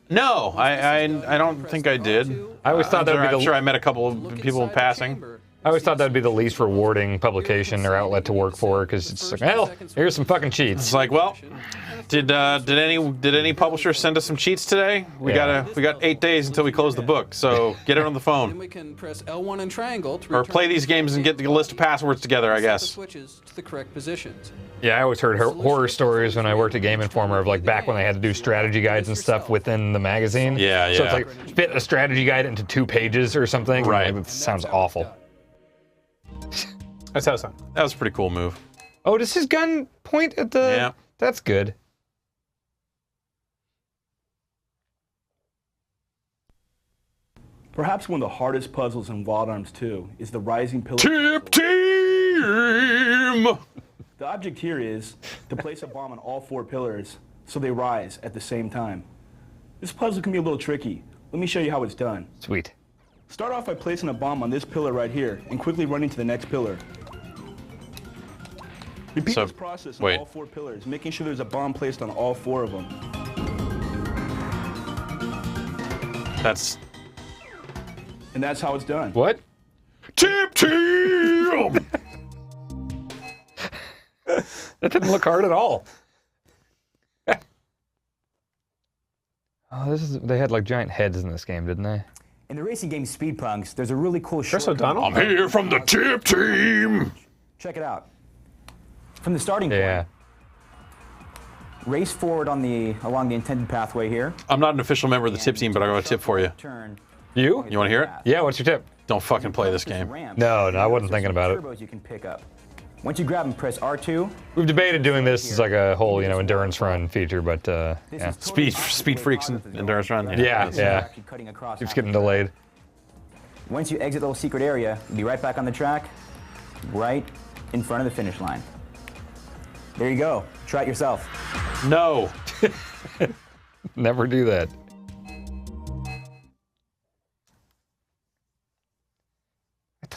[SPEAKER 3] No, I don't think I did.
[SPEAKER 2] I always thought that would be
[SPEAKER 3] I'm sure I met a couple of people in passing.
[SPEAKER 2] I always thought that would be the least rewarding publication or outlet to work for because it's like, well, here's some fucking cheats.
[SPEAKER 3] It's like, well, did any publisher send us some cheats today? We got 8 days until we close the book, so get it on the
[SPEAKER 17] Then
[SPEAKER 3] phone.
[SPEAKER 17] we can press L1 and triangle to
[SPEAKER 3] Or play these games and get the list of passwords together, I
[SPEAKER 17] set the
[SPEAKER 3] guess.
[SPEAKER 17] switches to the correct positions.
[SPEAKER 2] Yeah, I always heard horror stories when I worked at Game Informer of like back when they had to do strategy guides and stuff within the magazine.
[SPEAKER 3] Yeah,
[SPEAKER 2] So
[SPEAKER 3] yeah.
[SPEAKER 2] it's like fit a strategy guide into 2 pages or something.
[SPEAKER 3] Right.
[SPEAKER 2] It sounds awful.
[SPEAKER 1] That's how it sounds.
[SPEAKER 3] That was a pretty cool move.
[SPEAKER 2] Oh, does his gun point at the...
[SPEAKER 3] Yeah.
[SPEAKER 2] That's good.
[SPEAKER 18] Perhaps one of the hardest puzzles in Wild Arms 2 is the rising pillar.
[SPEAKER 3] Tip Team!
[SPEAKER 18] The object here is to place a bomb on all 4 pillars so they rise at the same time. This puzzle can be a little tricky. Let me show you how it's done.
[SPEAKER 2] Sweet.
[SPEAKER 18] Start off by placing a bomb on this pillar right here and quickly running to the next pillar. Repeat this process on all 4 pillars, making sure there's a bomb placed on all 4 of them. And that's how it's done.
[SPEAKER 2] What?
[SPEAKER 3] Tip team!
[SPEAKER 2] That didn't look hard at all. Oh, they had like giant heads in this game, didn't they?
[SPEAKER 9] In the racing game Speed Punks, there's a really cool
[SPEAKER 1] Chris
[SPEAKER 9] shortcut.
[SPEAKER 1] O'Donnell?
[SPEAKER 3] I'm here from the tip team!
[SPEAKER 9] Check it out. From the starting point, race forward along the intended pathway here.
[SPEAKER 3] I'm not an official member of the tip team, but I got a tip for you.
[SPEAKER 2] You?
[SPEAKER 3] You want to hear it?
[SPEAKER 2] Yeah, what's your tip?
[SPEAKER 3] Don't fucking play this game.
[SPEAKER 2] No, I wasn't thinking about it.
[SPEAKER 9] Turbos you can pick up. Once you grab and press R2.
[SPEAKER 2] We've debated doing this as like a whole, endurance run feature, but yeah.
[SPEAKER 3] Speed Freaks and endurance run.
[SPEAKER 2] Yeah. Keeps getting delayed.
[SPEAKER 9] Once you exit the little secret area, you'll be right back on the track, right in front of the finish line. There you go. Try it yourself.
[SPEAKER 3] No.
[SPEAKER 2] Never do that.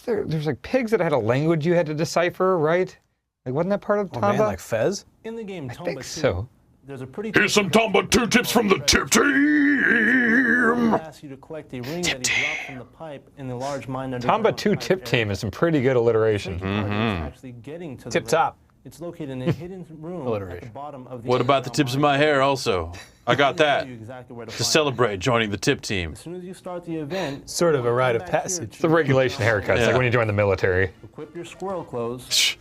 [SPEAKER 2] There's like pigs that had a language you had to decipher, right? Like, wasn't that part of Tomba?
[SPEAKER 1] Oh, man, like Fez?
[SPEAKER 15] In the game
[SPEAKER 2] I
[SPEAKER 15] Tomba
[SPEAKER 2] think
[SPEAKER 15] 2,
[SPEAKER 2] so.
[SPEAKER 15] there's a pretty...
[SPEAKER 3] Here's some Tomba 2 tips from the tip team!
[SPEAKER 15] Ask you to collect a ring that he dropped from the pipe in the large mine under
[SPEAKER 2] Tomba 2 tip team is some pretty good alliteration.
[SPEAKER 15] actually getting to the
[SPEAKER 1] Tip
[SPEAKER 15] ring.
[SPEAKER 1] top.
[SPEAKER 15] It's located in a hidden room at the bottom of the...
[SPEAKER 3] What about the tips of my hair also? I got that.
[SPEAKER 15] Exactly where to
[SPEAKER 3] To
[SPEAKER 15] find
[SPEAKER 3] celebrate joining the tip team.
[SPEAKER 15] As soon as you start the event...
[SPEAKER 1] Sort of a rite of passage.
[SPEAKER 2] It's the regulation haircuts, like when you join the military.
[SPEAKER 15] Equip your squirrel clothes.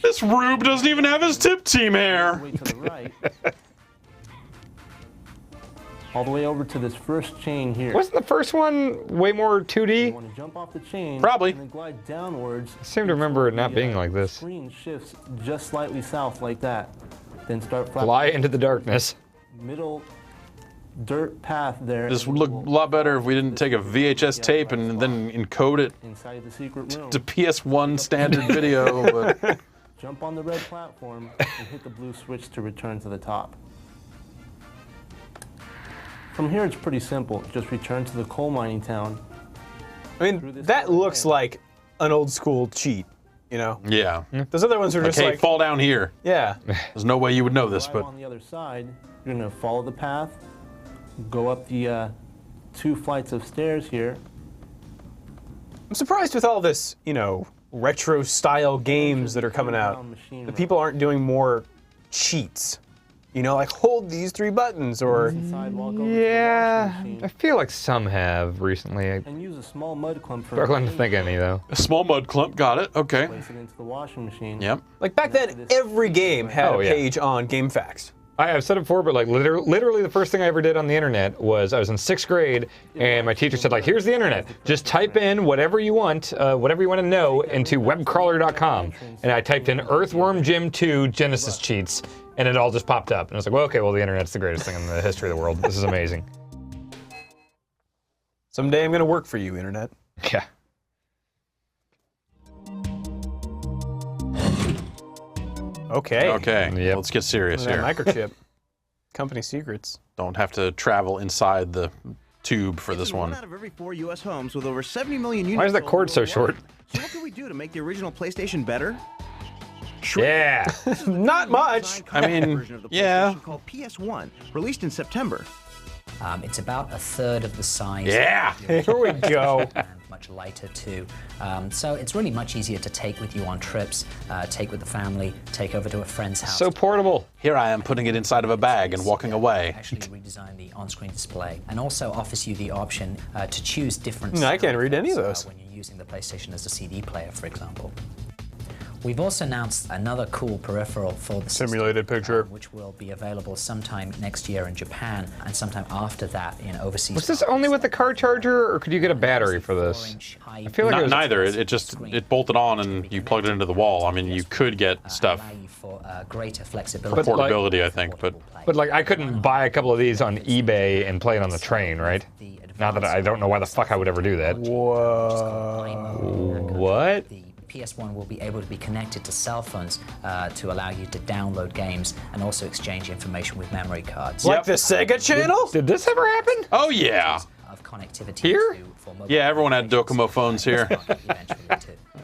[SPEAKER 3] This Rube doesn't even have his tip team hair.
[SPEAKER 15] Way to the right. All the way over to this first chain here.
[SPEAKER 2] Wasn't the first one way more 2D?
[SPEAKER 15] You want to jump off the chain.
[SPEAKER 3] Probably.
[SPEAKER 15] And then glide downwards.
[SPEAKER 2] I seem to remember it not being like this.
[SPEAKER 15] Screen shifts just slightly south like that. Then start
[SPEAKER 2] Fly into the darkness.
[SPEAKER 15] Middle dirt path there.
[SPEAKER 3] This would look a lot better if we didn't take a VHS tape and then encode it
[SPEAKER 15] inside the secret room.
[SPEAKER 3] to PS1 standard video. But
[SPEAKER 15] Jump on the red platform and hit the blue switch to return to the top. From here, it's pretty simple. Just return to the coal mining town.
[SPEAKER 1] I mean, that looks like an old school cheat,
[SPEAKER 3] yeah.
[SPEAKER 1] Those other ones are just
[SPEAKER 3] Okay,
[SPEAKER 1] like...
[SPEAKER 3] fall down here.
[SPEAKER 1] Yeah.
[SPEAKER 3] There's no way you would know this, but...
[SPEAKER 15] On the other side, you're going to follow the path, go up the 2 flights of stairs here.
[SPEAKER 1] I'm surprised with all this, retro style games that are coming out, the people aren't doing more cheats. Like hold these 3 buttons or...
[SPEAKER 2] Yeah, I feel like some have recently.
[SPEAKER 15] And use a small mud clump for...
[SPEAKER 2] Struggling to think of any though.
[SPEAKER 3] A small mud clump, got it, okay.
[SPEAKER 15] Place it into the washing machine.
[SPEAKER 3] Yep.
[SPEAKER 1] Like back then, every game had a page on GameFAQs.
[SPEAKER 2] I've said it before, but like literally the first thing I ever did on the internet was I was in 6th grade, and my teacher said, like, here's the internet. Just type in whatever you want to know into webcrawler.com. And I typed in Earthworm Jim 2 Genesis cheats, and it all just popped up. And I was like, well, okay, well, the internet's the greatest thing in the history of the world. This is amazing.
[SPEAKER 1] Someday I'm going to work for you, internet.
[SPEAKER 2] Yeah.
[SPEAKER 1] Okay.
[SPEAKER 3] Okay, let's get serious
[SPEAKER 1] That
[SPEAKER 3] here.
[SPEAKER 1] microchip. Company secrets.
[SPEAKER 3] Don't have to travel inside the tube for this one.
[SPEAKER 5] Out of every 4 U.S. homes with over 70 million units.
[SPEAKER 2] Why is that cord so short?
[SPEAKER 5] So what can we do to make the original PlayStation better?
[SPEAKER 2] Yeah.
[SPEAKER 1] Not much.
[SPEAKER 3] I mean,
[SPEAKER 5] version of the
[SPEAKER 3] yeah.
[SPEAKER 5] PlayStation called PS1, released in September.
[SPEAKER 19] It's about a third of the size.
[SPEAKER 3] Yeah.
[SPEAKER 1] Here we go.
[SPEAKER 19] And much lighter too. So it's really much easier to take with you on trips, take with the family, take over to a friend's house.
[SPEAKER 2] So portable.
[SPEAKER 3] Here I am putting it inside of a bag and walking away.
[SPEAKER 19] Actually redesign the on-screen display and also offers you the option to choose different
[SPEAKER 1] I can't read any of those.
[SPEAKER 19] when you're using the PlayStation as a CD player, for example. We've also announced another cool peripheral for the
[SPEAKER 1] Simulated picture.
[SPEAKER 19] which will be available sometime next year in Japan and sometime after that in overseas.
[SPEAKER 2] Was this only with the car charger, or could you get a battery for this? I feel like it was
[SPEAKER 3] Neither. It bolted on and you plugged it into the wall. I mean, you could get stuff
[SPEAKER 19] for greater flexibility.
[SPEAKER 3] for portability, I think, but
[SPEAKER 2] like I couldn't buy a couple of these on eBay and play it on the train, right? Not that I don't know why the fuck I would ever do that.
[SPEAKER 1] Whoa.
[SPEAKER 2] What?
[SPEAKER 19] PS1 will be able to be connected to cell phones to allow you to download games and also exchange information with memory cards.
[SPEAKER 1] Like the Sega channel?
[SPEAKER 2] Did this ever happen?
[SPEAKER 3] Oh, yeah.
[SPEAKER 19] Of connectivity
[SPEAKER 2] Here?
[SPEAKER 3] Yeah, everyone had Docomo phones here.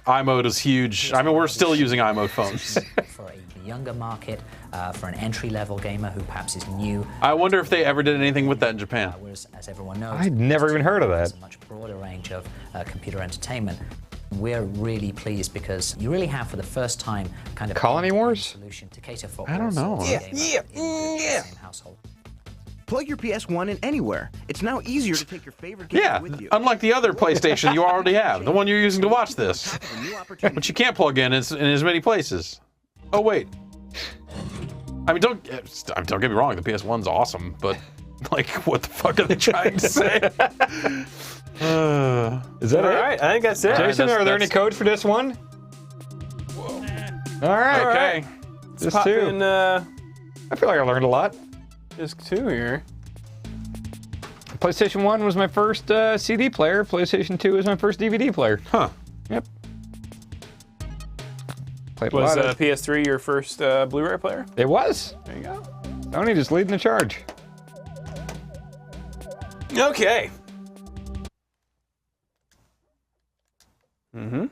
[SPEAKER 3] iMode is huge. I mean, we're still using iMode phones.
[SPEAKER 19] For a younger market, for an entry-level gamer who perhaps is new.
[SPEAKER 3] I wonder if they ever did anything with that in Japan.
[SPEAKER 19] Whereas, as everyone knows,
[SPEAKER 2] I'd never even heard of that.
[SPEAKER 19] There's a much broader range of computer entertainment. We're really pleased because you really have, for the first time, kind of
[SPEAKER 2] Colony Wars
[SPEAKER 19] solution to cater for.
[SPEAKER 3] I don't know.
[SPEAKER 19] Yeah. Household.
[SPEAKER 5] Plug your PS1 in anywhere. It's now easier to take your favorite game
[SPEAKER 3] Yeah,
[SPEAKER 5] with you.
[SPEAKER 3] unlike the other PlayStation you already have, the one you're using to watch this. But you can't plug in as many places. Oh, wait. I mean, don't get me wrong, the PS1's awesome, but, like, what the fuck are they trying to say?
[SPEAKER 2] Is that
[SPEAKER 1] All
[SPEAKER 2] it?
[SPEAKER 1] right, I think that's it.
[SPEAKER 2] Jason,
[SPEAKER 3] All right,
[SPEAKER 2] are there any codes for this one? All right.
[SPEAKER 3] Okay.
[SPEAKER 2] Just
[SPEAKER 1] Pop
[SPEAKER 2] two.
[SPEAKER 1] in,
[SPEAKER 2] I feel like I learned a lot.
[SPEAKER 1] disc 2 here.
[SPEAKER 2] PlayStation 1 was my first CD player. PlayStation 2 was my first DVD player.
[SPEAKER 3] Huh.
[SPEAKER 2] Yep. Played a
[SPEAKER 1] Was
[SPEAKER 2] lot of-
[SPEAKER 1] PS3 your first Blu-ray player?
[SPEAKER 2] It was.
[SPEAKER 1] There you go.
[SPEAKER 2] Sony just leading the charge.
[SPEAKER 1] Okay. Mm-hmm.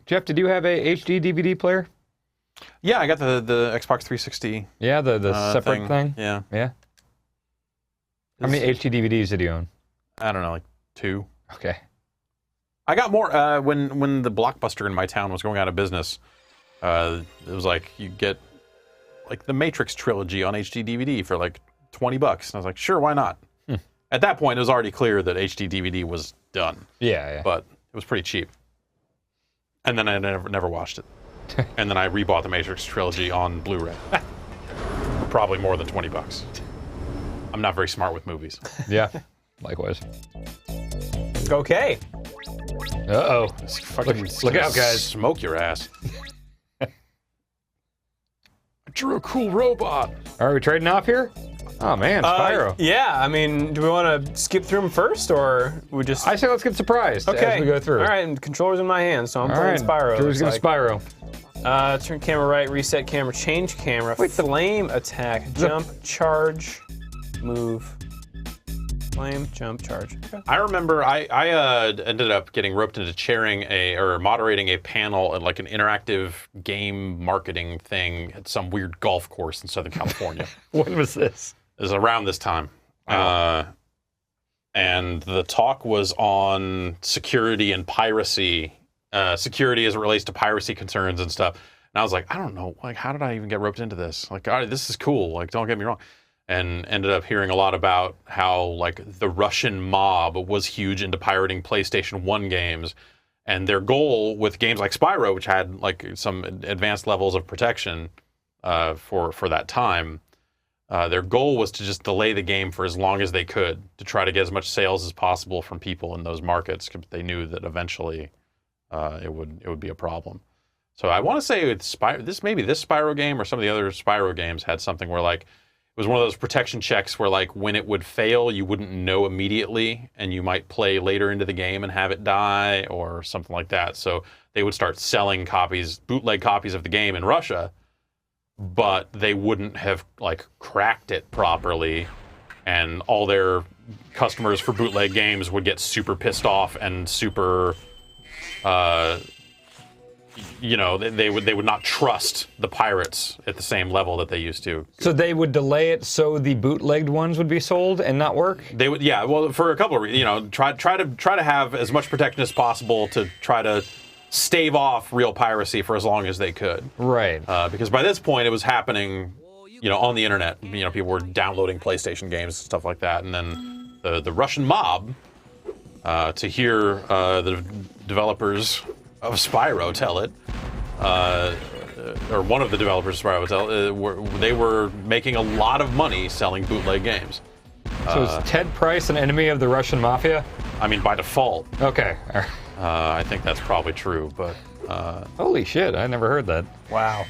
[SPEAKER 2] Jeff, did you have a HD DVD player?
[SPEAKER 3] Yeah, I got the Xbox 360.
[SPEAKER 2] Yeah, the separate thing.
[SPEAKER 3] Yeah.
[SPEAKER 2] Yeah. How many HD DVDs did you own?
[SPEAKER 3] I don't know, like 2.
[SPEAKER 2] Okay.
[SPEAKER 3] I got more when the Blockbuster in my town was going out of business. It was like you get like the Matrix trilogy on HD DVD for like $20, and I was like, sure, why not? At that point, it was already clear that HD DVD was done.
[SPEAKER 2] Yeah.
[SPEAKER 3] But it was pretty cheap. And then I never watched it. And then I rebought the Matrix trilogy on Blu-ray. For probably more than $20. I'm not very smart with movies.
[SPEAKER 2] Yeah. Likewise.
[SPEAKER 1] Okay.
[SPEAKER 2] Uh-oh.
[SPEAKER 3] Look
[SPEAKER 2] out, guys.
[SPEAKER 3] Smoke your ass. I drew a cool robot.
[SPEAKER 2] Are we trading off here? Oh, man, Spyro.
[SPEAKER 1] Yeah, I mean, do we want to skip through them first, or we just...
[SPEAKER 2] I say let's get surprised as we go through.
[SPEAKER 1] All right, and the controller's in my hand, so I'm
[SPEAKER 2] All
[SPEAKER 1] playing
[SPEAKER 2] right.
[SPEAKER 1] Spyro.
[SPEAKER 2] Drew's
[SPEAKER 1] looks
[SPEAKER 2] going Spyro.
[SPEAKER 1] Turn camera right, reset camera, change camera, flame attack, jump, charge, move. Flame, jump, charge. Okay.
[SPEAKER 3] I remember I ended up getting roped into chairing or moderating a panel at like an interactive game marketing thing at some weird golf course in Southern California.
[SPEAKER 2] When was this?
[SPEAKER 3] It was around this time. And the talk was on security and piracy, security as it relates to piracy concerns and stuff. And I was like, I don't know, like, how did I even get roped into this? Like, all right, this is cool. Like, don't get me wrong. And ended up hearing a lot about how, like, the Russian mob was huge into pirating PlayStation 1 games. And their goal with games like Spyro, which had, like, some advanced levels of protection for that time, their goal was to just delay the game for as long as they could to try to get as much sales as possible from people in those markets, because they knew that eventually it would be a problem. So I want to say this Spyro game or some of the other Spyro games had something where, like, it was one of those protection checks where, like, when it would fail, you wouldn't know immediately, and you might play later into the game and have it die or something like that. So they would start selling bootleg copies of the game in Russia, but they wouldn't have, like, cracked it properly, and all their customers for bootleg games would get super pissed off and super, they would not trust the pirates at the same level that they used to.
[SPEAKER 2] So they would delay it so the bootlegged ones would be sold and not work?
[SPEAKER 3] They would, yeah. Well, for a couple of reasons, try to have as much protection as possible to try to stave off real piracy for as long as they could.
[SPEAKER 2] Right.
[SPEAKER 3] Because by this point, it was happening, on the internet. People were downloading PlayStation games and stuff like that, and then the Russian mob, to hear the developers of Spyro tell it, or one of the developers of Spyro tell it, they were making a lot of money selling bootleg games.
[SPEAKER 2] So is Ted Price an enemy of the Russian mafia?
[SPEAKER 3] I mean, by default.
[SPEAKER 2] Okay.
[SPEAKER 3] I think that's probably true, but...
[SPEAKER 2] Holy shit, I never heard that.
[SPEAKER 1] Wow.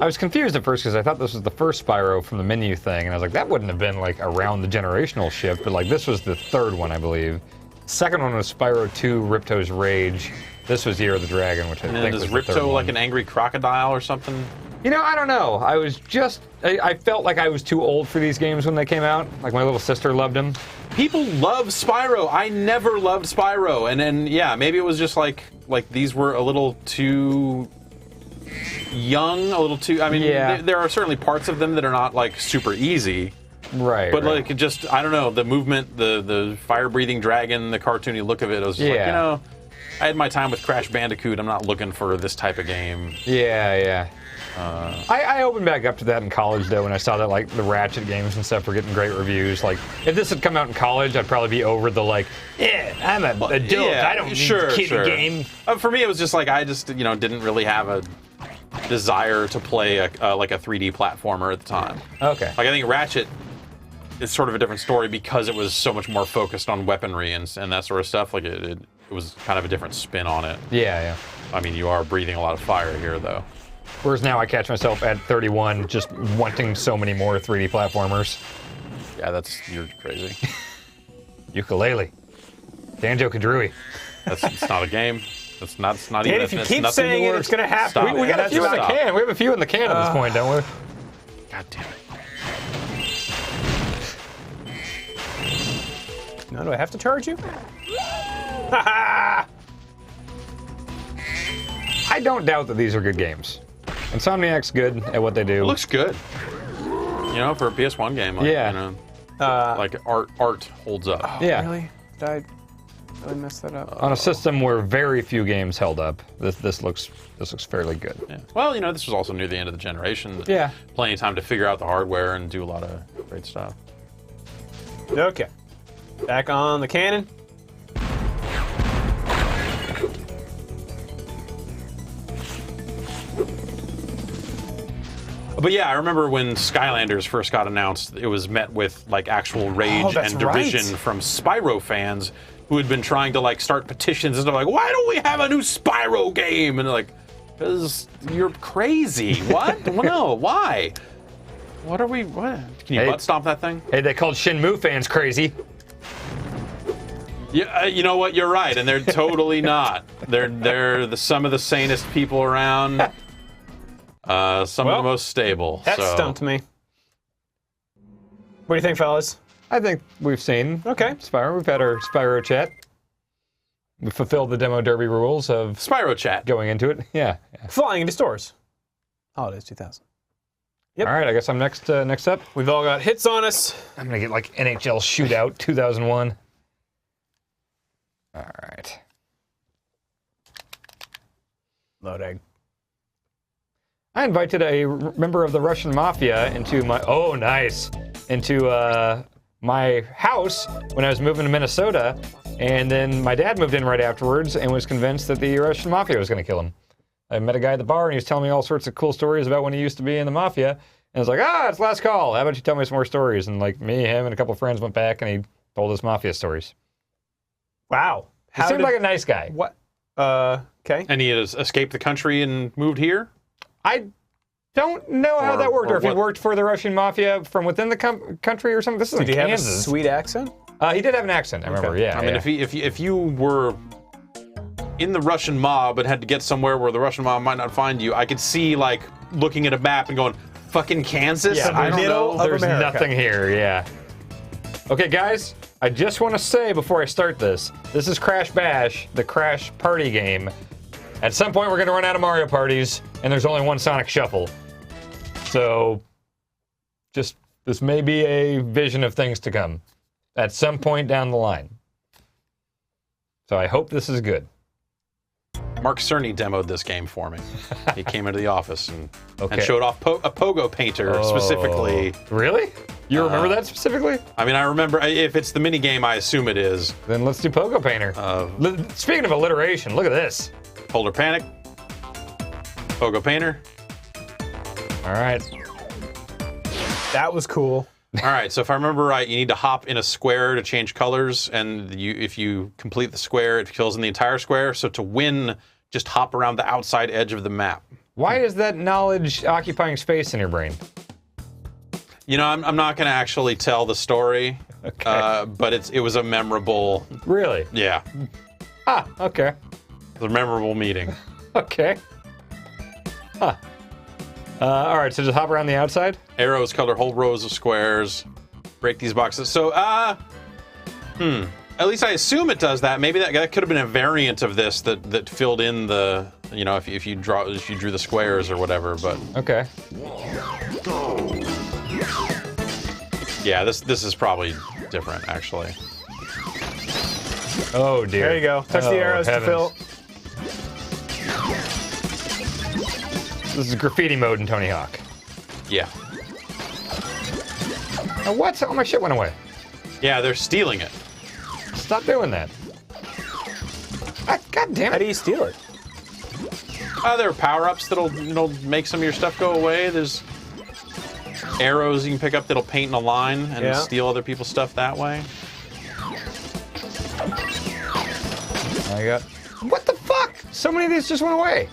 [SPEAKER 2] I was confused at first because I thought this was the first Spyro from the menu thing, and I was like, that wouldn't have been like around the generational shift, but like this was the third one, I believe. Second one was Spyro 2, Ripto's Rage. This was Year of the Dragon, which I think was the third
[SPEAKER 3] Ripto
[SPEAKER 2] one.
[SPEAKER 3] like an angry crocodile or something?
[SPEAKER 2] You know, I don't know. I felt like I was too old for these games when they came out. Like my little sister loved them.
[SPEAKER 3] People love Spyro. I never loved Spyro, and then yeah, maybe it was just like these were a little too young, a little too. I mean, there are certainly parts of them that are not like super easy,
[SPEAKER 2] right?
[SPEAKER 3] But like, just I don't know, the movement, the fire-breathing dragon, the cartoony look of it. I was just like, you know, I had my time with Crash Bandicoot. I'm not looking for this type of game.
[SPEAKER 2] Yeah. I opened back up to that in college, though, when I saw that, like, the Ratchet games and stuff were getting great reviews. Like, if this had come out in college, I'd probably be over the, like, I'm an adult, I don't need a kiddie game.
[SPEAKER 3] For me, it was just like, I just, you know, didn't really have a desire to play like a 3D platformer at the time.
[SPEAKER 2] Okay.
[SPEAKER 3] Like, I think Ratchet is sort of a different story because it was so much more focused on weaponry and that sort of stuff. Like, it was kind of a different spin on it.
[SPEAKER 2] Yeah.
[SPEAKER 3] I mean, you are breathing a lot of fire here, though.
[SPEAKER 2] Whereas now I catch myself at 31 just wanting so many more 3D platformers.
[SPEAKER 3] Yeah, you're crazy.
[SPEAKER 2] Ukulele. Banjo-Kazooie.
[SPEAKER 3] It's not a game. It's not
[SPEAKER 1] And
[SPEAKER 3] even.
[SPEAKER 1] if you keep saying it, it's going to happen.
[SPEAKER 3] Stop.
[SPEAKER 2] We got a few in the can. We have a few in the can at this point, don't we?
[SPEAKER 3] God damn it.
[SPEAKER 1] Now, do I have to charge you?
[SPEAKER 2] I don't doubt that these are good games. Insomniac's good at what they do.
[SPEAKER 3] It looks good. You know, for a PS1 game. Like,
[SPEAKER 2] Yeah.
[SPEAKER 3] You know, like art holds up.
[SPEAKER 1] Oh,
[SPEAKER 2] Yeah.
[SPEAKER 1] Really? Did I really mess that up?
[SPEAKER 2] On a system where very few games held up, this looks fairly good.
[SPEAKER 3] Yeah. Well, you know, this was also near the end of the generation.
[SPEAKER 2] Yeah.
[SPEAKER 3] Plenty of time to figure out the hardware and do a lot of great stuff.
[SPEAKER 1] Okay. Back on the cannon.
[SPEAKER 3] But yeah, I remember when Skylanders first got announced, it was met with like actual rage and derision from Spyro fans who had been trying to like start petitions and stuff like, why don't we have a new Spyro game? And they're like, because you're crazy. What? Well, no, why? What? Can you butt stomp that thing?
[SPEAKER 2] Hey, they called Shenmue fans crazy.
[SPEAKER 3] Yeah, you know what? You're right, and they're totally not. They're some of the sanest people around. Some of the most stable.
[SPEAKER 1] That stumped me. What do you think, fellas?
[SPEAKER 2] I think we've seen Spyro. We've had our Spyro chat. We fulfilled the demo derby rules of
[SPEAKER 3] Spyro chat
[SPEAKER 2] going into it. Yeah.
[SPEAKER 1] Flying into stores. Holidays 2000.
[SPEAKER 2] Yep. All right, I guess I'm next. Next up,
[SPEAKER 1] we've all got hits on us.
[SPEAKER 2] I'm gonna get like NHL Shootout 2001. All right.
[SPEAKER 1] Loading.
[SPEAKER 2] I invited a member of the Russian mafia into my my house when I was moving to Minnesota, and then my dad moved in right afterwards and was convinced that the Russian mafia was going to kill him. I met a guy at the bar and he was telling me all sorts of cool stories about when he used to be in the mafia, and I was like, it's last call. How about you tell me some more stories? And like me, him, and a couple of friends went back and he told us mafia stories.
[SPEAKER 1] Wow.
[SPEAKER 2] He seemed like a nice guy.
[SPEAKER 1] What? Okay.
[SPEAKER 3] And he has escaped the country and moved here?
[SPEAKER 2] I don't know how that worked, or if he worked for the Russian mafia from within the country or something. This is
[SPEAKER 1] Did
[SPEAKER 2] in
[SPEAKER 1] he have a
[SPEAKER 2] Kansas.
[SPEAKER 1] sweet accent?
[SPEAKER 2] He did have an accent, I remember, yeah.
[SPEAKER 3] I mean, if you were in the Russian mob and had to get somewhere where the Russian mob might not find you, I could see, like, looking at a map and going, fucking Kansas?
[SPEAKER 2] Yeah,
[SPEAKER 3] I don't know.
[SPEAKER 2] There's nothing here, yeah. Okay, guys, I just want to say before I start this is Crash Bash, the Crash Party game. At some point, we're going to run out of Mario parties, and there's only one Sonic Shuffle. So, this may be a vision of things to come at some point down the line. So I hope this is good.
[SPEAKER 3] Mark Cerny demoed this game for me. He came into the office and showed off a Pogo Painter specifically.
[SPEAKER 2] Really? You remember that specifically?
[SPEAKER 3] I mean, I remember. If it's the mini game, I assume it is.
[SPEAKER 2] Then let's do Pogo Painter. Speaking of alliteration, look at this.
[SPEAKER 3] Polar Panic. Pogo Painter.
[SPEAKER 2] All right.
[SPEAKER 1] That was cool.
[SPEAKER 3] All right, so if I remember right, you need to hop in a square to change colors, and if you complete the square, it fills in the entire square. So to win, just hop around the outside edge of the map.
[SPEAKER 2] Why is that knowledge occupying space in your brain?
[SPEAKER 3] You know, I'm not going to actually tell the story, but it was a memorable...
[SPEAKER 2] Really?
[SPEAKER 3] Yeah.
[SPEAKER 2] Ah, okay.
[SPEAKER 3] It was a memorable meeting.
[SPEAKER 2] Okay. Huh. All right, so just hop around the outside?
[SPEAKER 3] Arrows color whole rows of squares. Break these boxes. So, at least I assume it does that. Maybe that could have been a variant of this that filled in the, you know, if you drew the squares or whatever, but...
[SPEAKER 2] Okay.
[SPEAKER 3] Yeah, this is probably different, actually.
[SPEAKER 2] Oh, dear.
[SPEAKER 1] There you go. Touch the arrows
[SPEAKER 2] heavens.
[SPEAKER 1] to fill.
[SPEAKER 2] This is graffiti mode in Tony Hawk.
[SPEAKER 3] Yeah.
[SPEAKER 2] Now what? All my shit went away.
[SPEAKER 3] Yeah, they're stealing it.
[SPEAKER 2] Stop doing that. God damn it.
[SPEAKER 1] How do you steal it?
[SPEAKER 3] There are power-ups that'll make some of your stuff go away. There's arrows you can pick up that'll paint in a line and steal other people's stuff that way.
[SPEAKER 2] I got... What the fuck? So many of these just went away.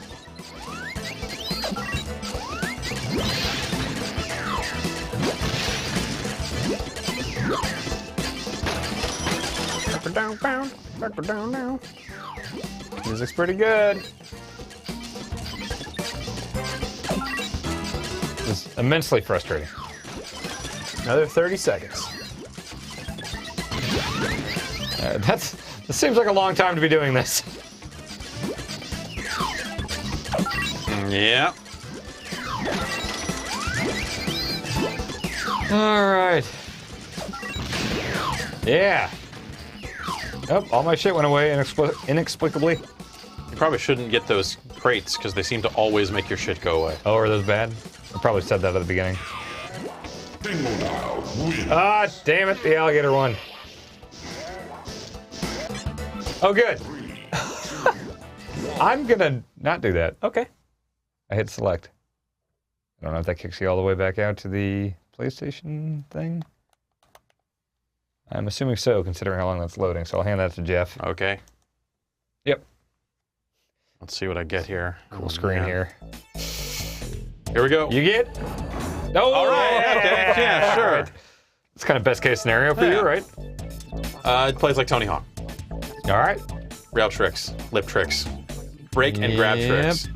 [SPEAKER 1] Down. Music's pretty good.
[SPEAKER 2] This is immensely frustrating.
[SPEAKER 1] Another 30 seconds.
[SPEAKER 2] This seems like a long time to be doing this.
[SPEAKER 3] Yeah.
[SPEAKER 2] All right. Yeah. Oh, all my shit went away inexplicably.
[SPEAKER 3] You probably shouldn't get those crates because they seem to always make your shit go away.
[SPEAKER 2] Oh, are those bad? I probably said that at the beginning. Ah, damn it, the alligator won. Oh, good. I'm gonna not do that.
[SPEAKER 1] Okay.
[SPEAKER 2] I hit select. I don't know if that kicks you all the way back out to the PlayStation thing. I'm assuming so, considering how long that's loading, so I'll hand that to Jeff.
[SPEAKER 3] Okay.
[SPEAKER 2] Yep.
[SPEAKER 3] Let's see what I get here.
[SPEAKER 2] Cool screen here.
[SPEAKER 3] Here we go.
[SPEAKER 2] You get? Oh,
[SPEAKER 3] all right. Okay. Yeah, sure.
[SPEAKER 2] Right. It's kind of best case scenario for you, right?
[SPEAKER 3] It plays like Tony Hawk.
[SPEAKER 2] All right.
[SPEAKER 3] Rail tricks, lip tricks, break and grab tricks,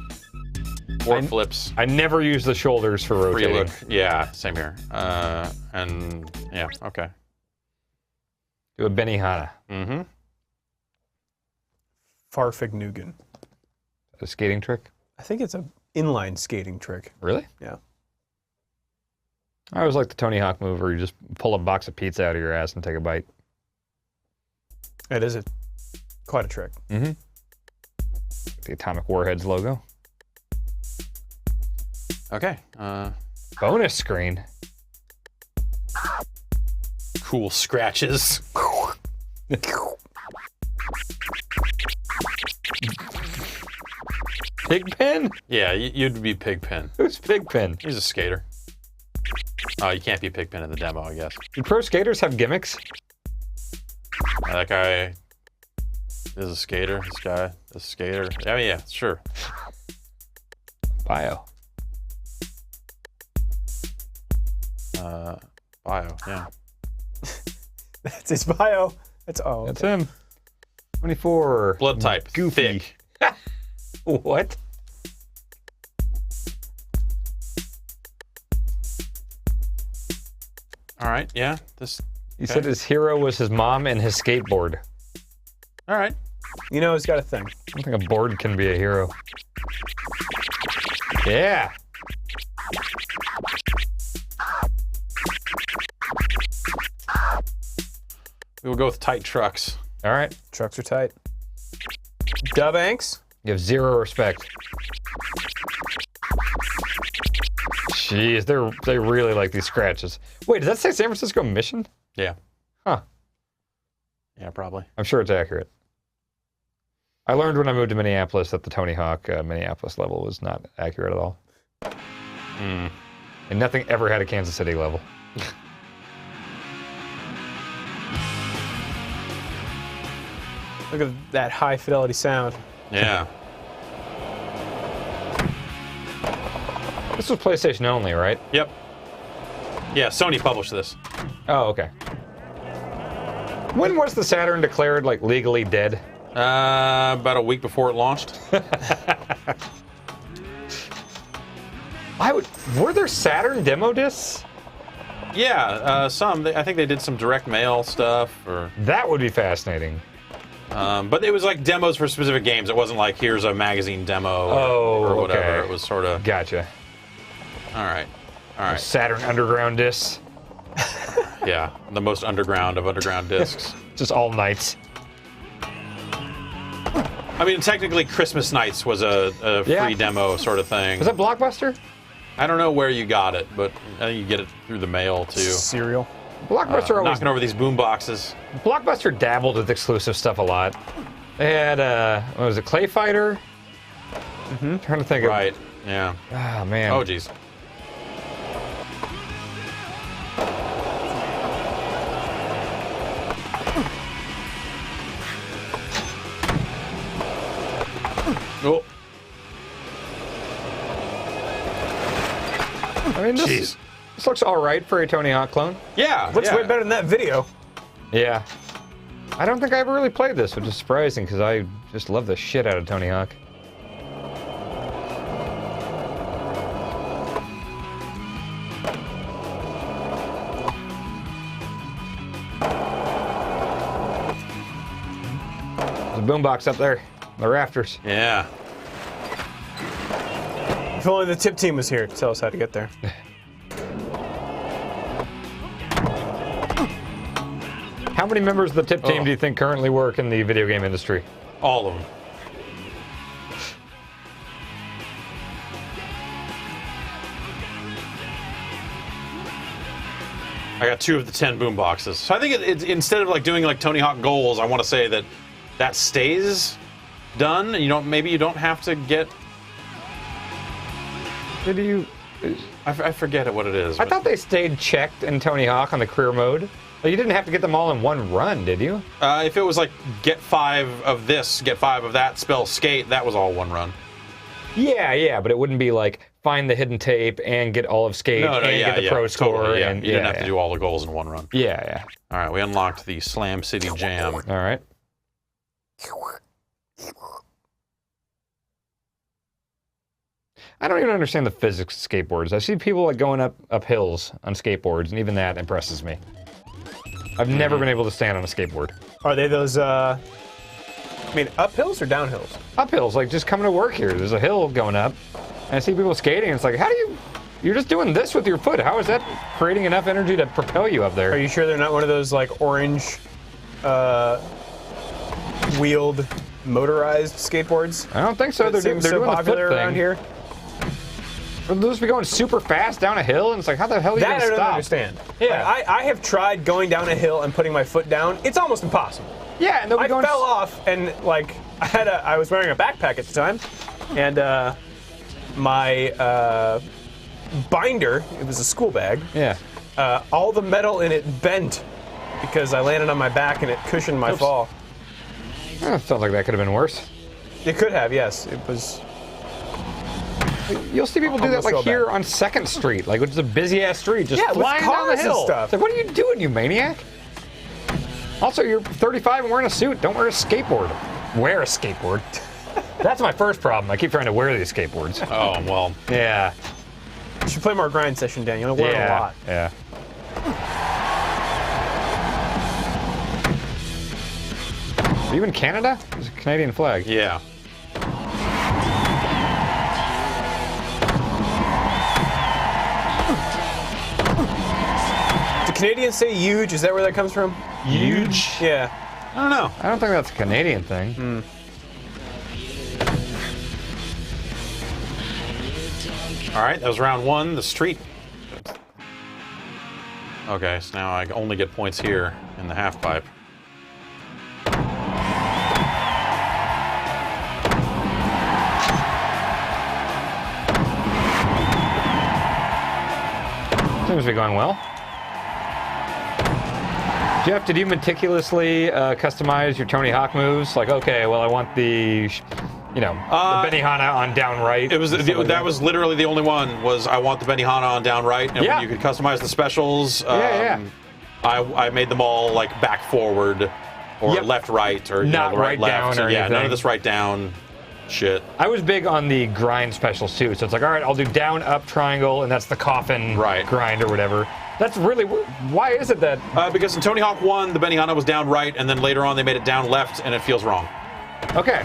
[SPEAKER 3] or flips.
[SPEAKER 2] I never use the shoulders for rotating.
[SPEAKER 3] Free look. Yeah, same here. And yeah, okay.
[SPEAKER 2] Do a Benihana.
[SPEAKER 3] Mm-hmm.
[SPEAKER 1] Farfignugan.
[SPEAKER 2] A skating trick?
[SPEAKER 1] I think it's an inline skating trick.
[SPEAKER 2] Really?
[SPEAKER 1] Yeah.
[SPEAKER 2] I always like the Tony Hawk move where you just pull a box of pizza out of your ass and take a bite.
[SPEAKER 1] It is quite a trick.
[SPEAKER 2] Mm-hmm. The Atomic Warheads logo.
[SPEAKER 3] Okay.
[SPEAKER 2] Bonus screen.
[SPEAKER 3] Cool scratches.
[SPEAKER 2] Pigpen?
[SPEAKER 3] Yeah, you'd be Pigpen.
[SPEAKER 2] Who's Pigpen?
[SPEAKER 3] He's a skater. Oh, you can't be Pigpen in the demo, I guess.
[SPEAKER 2] Do pro skaters have gimmicks?
[SPEAKER 3] That guy is a skater. This guy is a skater. I mean, yeah, sure.
[SPEAKER 2] Bio.
[SPEAKER 3] Bio, yeah.
[SPEAKER 1] That's his bio. That's
[SPEAKER 2] him. 24.
[SPEAKER 3] Blood type.
[SPEAKER 2] Goofy.
[SPEAKER 3] Thick.
[SPEAKER 2] What?
[SPEAKER 3] All right, yeah.
[SPEAKER 2] He said his hero was his mom and his skateboard.
[SPEAKER 3] All right.
[SPEAKER 1] You know, he's got a thing.
[SPEAKER 2] I don't think a board can be a hero. Yeah.
[SPEAKER 3] We will go with tight trucks.
[SPEAKER 2] All right.
[SPEAKER 1] Trucks are tight. Dubanks.
[SPEAKER 2] You have zero respect. Jeez, they really like these scratches. Wait, does that say San Francisco Mission?
[SPEAKER 3] Yeah.
[SPEAKER 2] Huh.
[SPEAKER 3] Yeah, probably.
[SPEAKER 2] I'm sure it's accurate. I learned when I moved to Minneapolis that the Tony Hawk Minneapolis level was not accurate at all.
[SPEAKER 3] Mm.
[SPEAKER 2] And nothing ever had a Kansas City level.
[SPEAKER 1] Look at that high fidelity sound.
[SPEAKER 3] Yeah.
[SPEAKER 2] This was PlayStation only, right?
[SPEAKER 3] Yep. Yeah, Sony published this.
[SPEAKER 2] Oh, okay. When was the Saturn declared like legally dead?
[SPEAKER 3] About a week before it launched.
[SPEAKER 2] Were there Saturn demo discs?
[SPEAKER 3] Yeah, some. I think they did some direct mail stuff.
[SPEAKER 2] That would be fascinating.
[SPEAKER 3] But it was like demos for specific games. It wasn't like, here's a magazine demo or whatever.
[SPEAKER 2] Okay.
[SPEAKER 3] It was sort of...
[SPEAKER 2] Gotcha.
[SPEAKER 3] All right. All right.
[SPEAKER 2] Saturn Underground discs.
[SPEAKER 3] Yeah, the most underground of underground discs.
[SPEAKER 2] Just all nights.
[SPEAKER 3] I mean, technically, Christmas Nights was a free demo sort of thing.
[SPEAKER 2] Was that Blockbuster?
[SPEAKER 3] I don't know where you got it, but I think you get it through the mail, too.
[SPEAKER 1] Cereal.
[SPEAKER 2] Blockbuster always...
[SPEAKER 3] Knocking over these boom boxes.
[SPEAKER 2] Blockbuster dabbled with exclusive stuff a lot. They had, what was it, Clay Fighter? Mm-hmm. Trying to think of...
[SPEAKER 3] Right, yeah.
[SPEAKER 2] Oh, man.
[SPEAKER 3] Oh, geez. Oh.
[SPEAKER 2] I mean, this looks all right for a Tony Hawk clone.
[SPEAKER 3] Yeah,
[SPEAKER 1] looks way better than that video.
[SPEAKER 2] Yeah. I don't think I ever really played this, which is surprising because I just love the shit out of Tony Hawk. There's a boombox up there, the rafters.
[SPEAKER 3] Yeah.
[SPEAKER 1] If only the tip team was here to tell us how to get there.
[SPEAKER 2] How many members of the tip team do you think currently work in the video game industry?
[SPEAKER 3] All of them. I got 2 of the 10 boom boxes. So I think it's instead of like doing like Tony Hawk goals, I want to say that stays done. And maybe you don't have to get.
[SPEAKER 2] Did you?
[SPEAKER 3] I forget what it is.
[SPEAKER 2] I thought they stayed checked in Tony Hawk on the career mode. Like, you didn't have to get them all in one run, did you?
[SPEAKER 3] If it was like get 5 of this, get 5 of that, spell skate, that was all one run.
[SPEAKER 2] Yeah, but it wouldn't be like find the hidden tape and get all of skate and get the pro score.
[SPEAKER 3] Totally, yeah.
[SPEAKER 2] And
[SPEAKER 3] you didn't have to do all the goals in one run.
[SPEAKER 2] Yeah.
[SPEAKER 3] All right, we unlocked the Slam City Jam.
[SPEAKER 2] All right. I don't even understand the physics of skateboards. I see people like going up hills on skateboards, and even that impresses me. I've never been able to stand on a skateboard.
[SPEAKER 1] Are they those, I mean, up hills or down hills?
[SPEAKER 2] Up hills, like just coming to work here. There's a hill going up, and I see people skating, and it's like, how do you... You're just doing this with your foot. How is that creating enough energy to propel you up there?
[SPEAKER 1] Are you sure they're not one of those, like, orange, wheeled, motorized skateboards?
[SPEAKER 2] I don't think so. They're
[SPEAKER 1] so
[SPEAKER 2] doing
[SPEAKER 1] popular
[SPEAKER 2] the foot
[SPEAKER 1] around
[SPEAKER 2] thing.
[SPEAKER 1] here.
[SPEAKER 2] They'll just be going super fast down a hill, and it's like, how the hell are you going to
[SPEAKER 1] That I
[SPEAKER 2] stop?
[SPEAKER 1] don't understand. Yeah, I have tried going down a hill and putting my foot down. It's almost impossible.
[SPEAKER 2] Yeah, and
[SPEAKER 1] I fell off, and like I was wearing a backpack at the time, and my binder, it was a school bag.
[SPEAKER 2] Yeah.
[SPEAKER 1] All the metal in it bent because I landed on my back and it cushioned my fall.
[SPEAKER 2] Sounds like that could have been worse.
[SPEAKER 1] It could have, yes. It was.
[SPEAKER 2] You'll see people do that
[SPEAKER 1] Almost
[SPEAKER 2] like
[SPEAKER 1] so
[SPEAKER 2] here
[SPEAKER 1] bad.
[SPEAKER 2] on 2nd Street, like which is a busy ass street, just
[SPEAKER 1] Yeah, with
[SPEAKER 2] flying down the
[SPEAKER 1] cars and
[SPEAKER 2] hill.
[SPEAKER 1] stuff.
[SPEAKER 2] It's like, what are you doing, you maniac? Also, you're 35 and wearing a suit. Don't wear a skateboard. Wear a skateboard. That's my first problem. I keep trying to wear these skateboards.
[SPEAKER 3] Oh, well.
[SPEAKER 2] Yeah.
[SPEAKER 1] You should play more grind session, Dan. You'll learn a lot.
[SPEAKER 2] Yeah. Are you in Canada? There's a Canadian flag.
[SPEAKER 3] Yeah.
[SPEAKER 1] Do Canadians say huge? Is that where that comes from?
[SPEAKER 2] Huge?
[SPEAKER 1] Yeah.
[SPEAKER 3] I don't know.
[SPEAKER 2] I don't think that's a Canadian thing.
[SPEAKER 3] All right, that was round 1, the street. Okay, so now I only get points here in the half pipe.
[SPEAKER 2] Seems to be going well. Jeff, did you meticulously customize your Tony Hawk moves? Like, okay, well, I want the you know, the Benihana on down right.
[SPEAKER 3] It was that was literally the only one. Was I want the Benihana on down right, and when you could customize the specials. I made them all like back forward, or left right, or
[SPEAKER 2] not
[SPEAKER 3] the
[SPEAKER 2] right
[SPEAKER 3] left.
[SPEAKER 2] down or anything.
[SPEAKER 3] None of this right down shit.
[SPEAKER 2] I was big on the grind specials too, so it's like, all right, I'll do down, up, triangle, and that's the coffin grind or whatever. That's really, why is it that?
[SPEAKER 3] Because in Tony Hawk 1, the Benihana was down right, and then later on they made it down left, and it feels wrong.
[SPEAKER 2] Okay.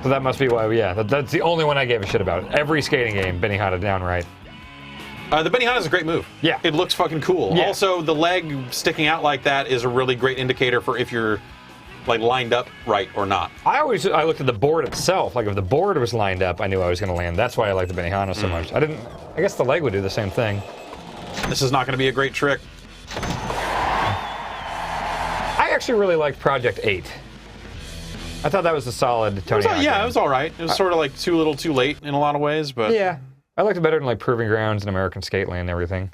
[SPEAKER 2] So that must be why, that's the only one I gave a shit about. Every skating game, Benihana down right.
[SPEAKER 3] The Benihana is a great move.
[SPEAKER 2] Yeah.
[SPEAKER 3] It looks fucking cool.
[SPEAKER 2] Yeah.
[SPEAKER 3] Also, the leg sticking out like that is a really great indicator for if you're like lined up right or not.
[SPEAKER 2] I looked at the board itself. Like if the board was lined up, I knew I was going to land. That's why I like the Benihana so much. I guess the leg would do the same thing.
[SPEAKER 3] This is not going to be a great trick.
[SPEAKER 2] I actually really liked Project 8. I thought that was a solid Tony Hawk game.
[SPEAKER 3] It was all right. It was sort of like too little too late in a lot of ways, but...
[SPEAKER 2] Yeah. I liked it better than like Proving Grounds and American Skateland and everything.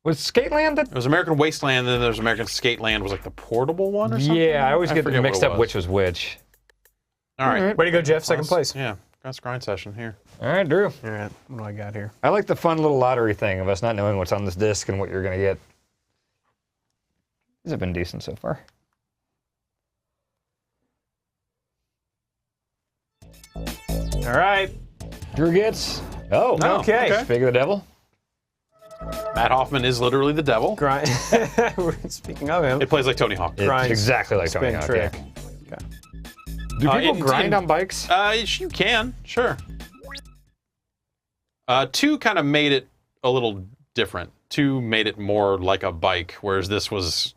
[SPEAKER 2] Was Skateland
[SPEAKER 3] It was American Wasteland, and then there was American Skateland was like the portable one or something?
[SPEAKER 2] Yeah, I always get
[SPEAKER 3] forget
[SPEAKER 2] mixed
[SPEAKER 3] what it
[SPEAKER 2] up which was which.
[SPEAKER 3] All right.
[SPEAKER 1] Way to go, Jeff. Second place.
[SPEAKER 3] Yeah. That's grind session here.
[SPEAKER 2] All right, Drew.
[SPEAKER 1] All right. What do I got here?
[SPEAKER 2] I like the fun little lottery thing of us not knowing what's on this disc and what you're going to get. These have been decent so far.
[SPEAKER 1] All right.
[SPEAKER 2] Drew gets... Oh,
[SPEAKER 1] okay.
[SPEAKER 2] Speak of the devil.
[SPEAKER 3] Matt Hoffman is literally the devil.
[SPEAKER 1] Grind. Speaking of him.
[SPEAKER 3] It plays like Tony Hawk.
[SPEAKER 2] It's exactly like Tony Hawk,
[SPEAKER 1] trick.
[SPEAKER 2] yeah. Okay. Do people grind on bikes?
[SPEAKER 3] You can, sure. 2 kind of made it a little different. 2 made it more like a bike, whereas this was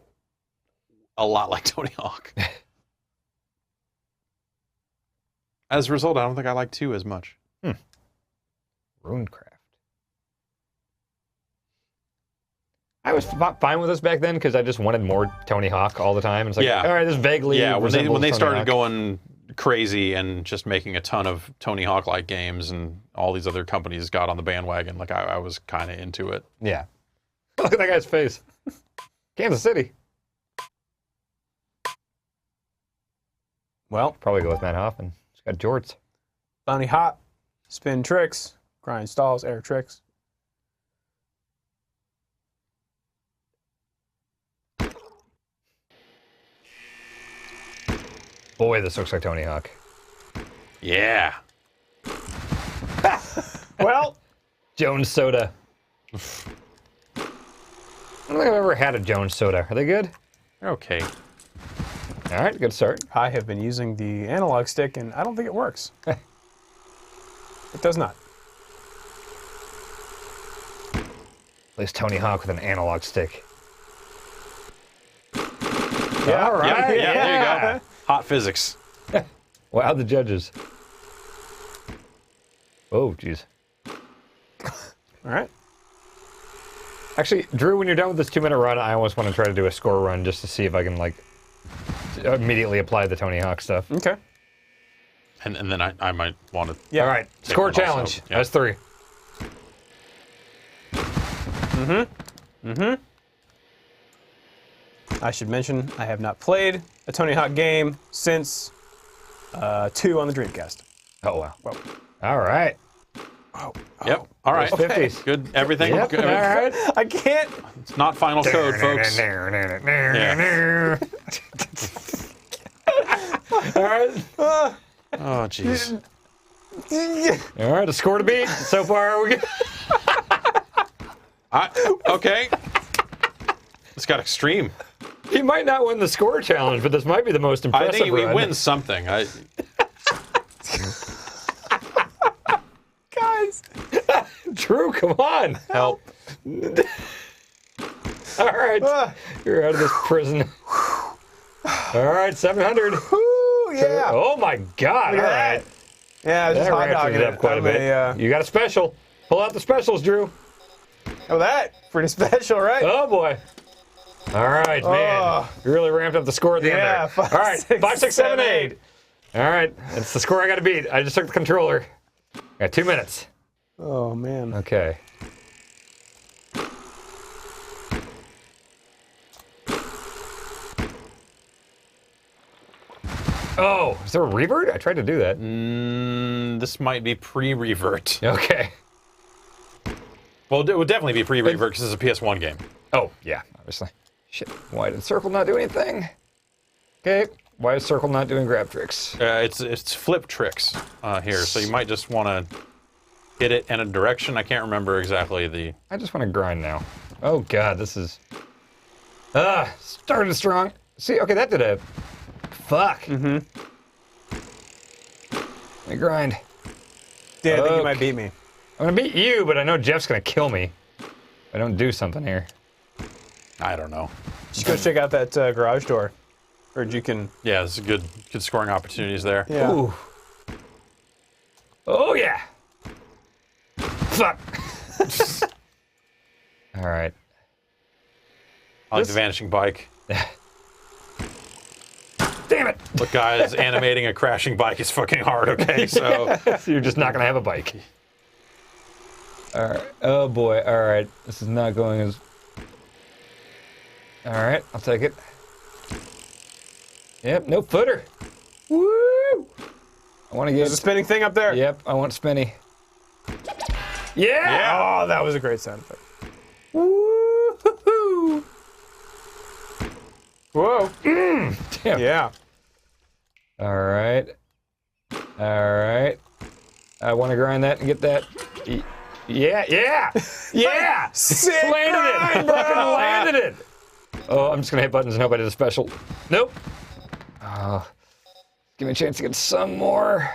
[SPEAKER 3] a lot like Tony Hawk. As a result, I don't think I like 2 as much.
[SPEAKER 2] Runecraft. I was fine with this back then because I just wanted more Tony Hawk all the time. It's like, all right, this vaguely
[SPEAKER 3] when they started
[SPEAKER 2] Hawk.
[SPEAKER 3] going crazy and just making a ton of Tony Hawk-like games, and all these other companies got on the bandwagon, like I was kind of into it.
[SPEAKER 2] Yeah. Look at that guy's face. Kansas City.
[SPEAKER 1] Well,
[SPEAKER 2] probably go with Matt Hoffman. He's got jorts.
[SPEAKER 1] Bounty hot, spin tricks, grind stalls, air tricks.
[SPEAKER 2] Boy, this looks like Tony Hawk.
[SPEAKER 3] Yeah.
[SPEAKER 1] Well,
[SPEAKER 2] Jones Soda. I don't think I've ever had a Jones Soda. Are they good?
[SPEAKER 3] They're okay.
[SPEAKER 2] All right, good start.
[SPEAKER 1] I have been using the analog stick, and I don't think it works. It does not.
[SPEAKER 2] Plays Tony Hawk with an analog stick.
[SPEAKER 1] Yeah,
[SPEAKER 2] all right.
[SPEAKER 3] Yeah, there you go. Hot physics.
[SPEAKER 2] Wow, the judges. Oh, jeez.
[SPEAKER 1] All right.
[SPEAKER 2] Actually, Drew, when you're done with this 2-minute run, I almost want to try to do a score run just to see if I can, like, immediately apply the Tony Hawk stuff.
[SPEAKER 1] Okay.
[SPEAKER 3] And then I might want to...
[SPEAKER 2] Yeah. All right, score challenge.
[SPEAKER 3] Also. Yeah.
[SPEAKER 2] That's 3.
[SPEAKER 1] I should mention I have not played a Tony Hawk game since 2 on the Dreamcast.
[SPEAKER 2] Oh, wow.
[SPEAKER 1] Whoa.
[SPEAKER 2] All right.
[SPEAKER 3] Oh. Yep. All right.
[SPEAKER 2] Okay.
[SPEAKER 3] 50s. Good. Everything.
[SPEAKER 2] Yep.
[SPEAKER 3] Good.
[SPEAKER 2] All right.
[SPEAKER 1] I can't.
[SPEAKER 3] It's not final code, folks. Yeah.
[SPEAKER 2] All right.
[SPEAKER 3] Oh, jeez.
[SPEAKER 2] All right, a score to beat. So far, we
[SPEAKER 3] okay. This got extreme.
[SPEAKER 2] He might not win the score challenge, but this might be the most impressive
[SPEAKER 3] I think he
[SPEAKER 2] run.
[SPEAKER 3] wins something.
[SPEAKER 1] Guys.
[SPEAKER 2] Drew, come on.
[SPEAKER 3] Help.
[SPEAKER 2] All right. You're out of this prison. All right, 700.
[SPEAKER 1] Woo, yeah.
[SPEAKER 2] Oh, my God.
[SPEAKER 1] Look
[SPEAKER 2] All
[SPEAKER 1] at
[SPEAKER 2] right.
[SPEAKER 1] that. Yeah, I was just hot
[SPEAKER 2] That
[SPEAKER 1] dogging
[SPEAKER 2] ratcheted up
[SPEAKER 1] it.
[SPEAKER 2] quite a bit. You got a special. Pull out the specials, Drew.
[SPEAKER 1] Oh, that. Pretty special, right?
[SPEAKER 2] Oh, boy. All right, man. You really ramped up the score at the end there.
[SPEAKER 1] 5,
[SPEAKER 2] All right,
[SPEAKER 1] 6,
[SPEAKER 2] 5, 6, 7,
[SPEAKER 1] 8.
[SPEAKER 2] 8. All right, it's the score I got to beat. I just took the controller. Got 2 minutes.
[SPEAKER 1] Oh, man.
[SPEAKER 2] Okay. Oh, is there a revert? I tried to do that.
[SPEAKER 3] This might be pre-revert.
[SPEAKER 2] Okay.
[SPEAKER 3] Well, it would definitely be pre-revert because it's a PS1 game.
[SPEAKER 2] Oh, yeah, obviously. Shit, why did Circle not do anything? Okay, why is Circle not doing grab tricks?
[SPEAKER 3] It's flip tricks here, so you might just want to hit it in a direction. I can't remember exactly the...
[SPEAKER 2] I just want to grind now. Oh, God, this is... started strong. See, okay, that did a... Fuck.
[SPEAKER 1] Mm-hmm.
[SPEAKER 2] Let me grind.
[SPEAKER 1] Dan, I think you might beat me.
[SPEAKER 2] I'm gonna beat you, but I know Jeff's gonna kill me if I don't do something here.
[SPEAKER 3] I don't know.
[SPEAKER 1] Just go check out that garage door. Or you can...
[SPEAKER 3] Yeah, there's good scoring opportunities there.
[SPEAKER 1] Yeah.
[SPEAKER 2] Ooh. Oh, yeah. Fuck. All right.
[SPEAKER 3] I like the vanishing bike.
[SPEAKER 2] Damn it!
[SPEAKER 3] Look, guys, animating a crashing bike is fucking hard, okay? So
[SPEAKER 2] you're just not gonna have a bike. All right. Oh boy. All right. This is not going as. All right. I'll take it. Yep. No footer. Woo! I want to get
[SPEAKER 1] There's a spinning thing up there.
[SPEAKER 2] Yep. I want spinny. Yeah.
[SPEAKER 1] Oh, that was a great sound effect. Woo-hoo-hoo. Whoa.
[SPEAKER 2] Damn.
[SPEAKER 1] Yeah.
[SPEAKER 2] All right. All right. I want to grind that and get that. Yeah, yeah, yeah!
[SPEAKER 1] Sick
[SPEAKER 2] landed
[SPEAKER 1] grind,
[SPEAKER 2] it!
[SPEAKER 1] bro.
[SPEAKER 2] Fucking landed it! Oh, I'm just gonna hit buttons and hope I did a special. Nope. Oh, give me a chance to get some more.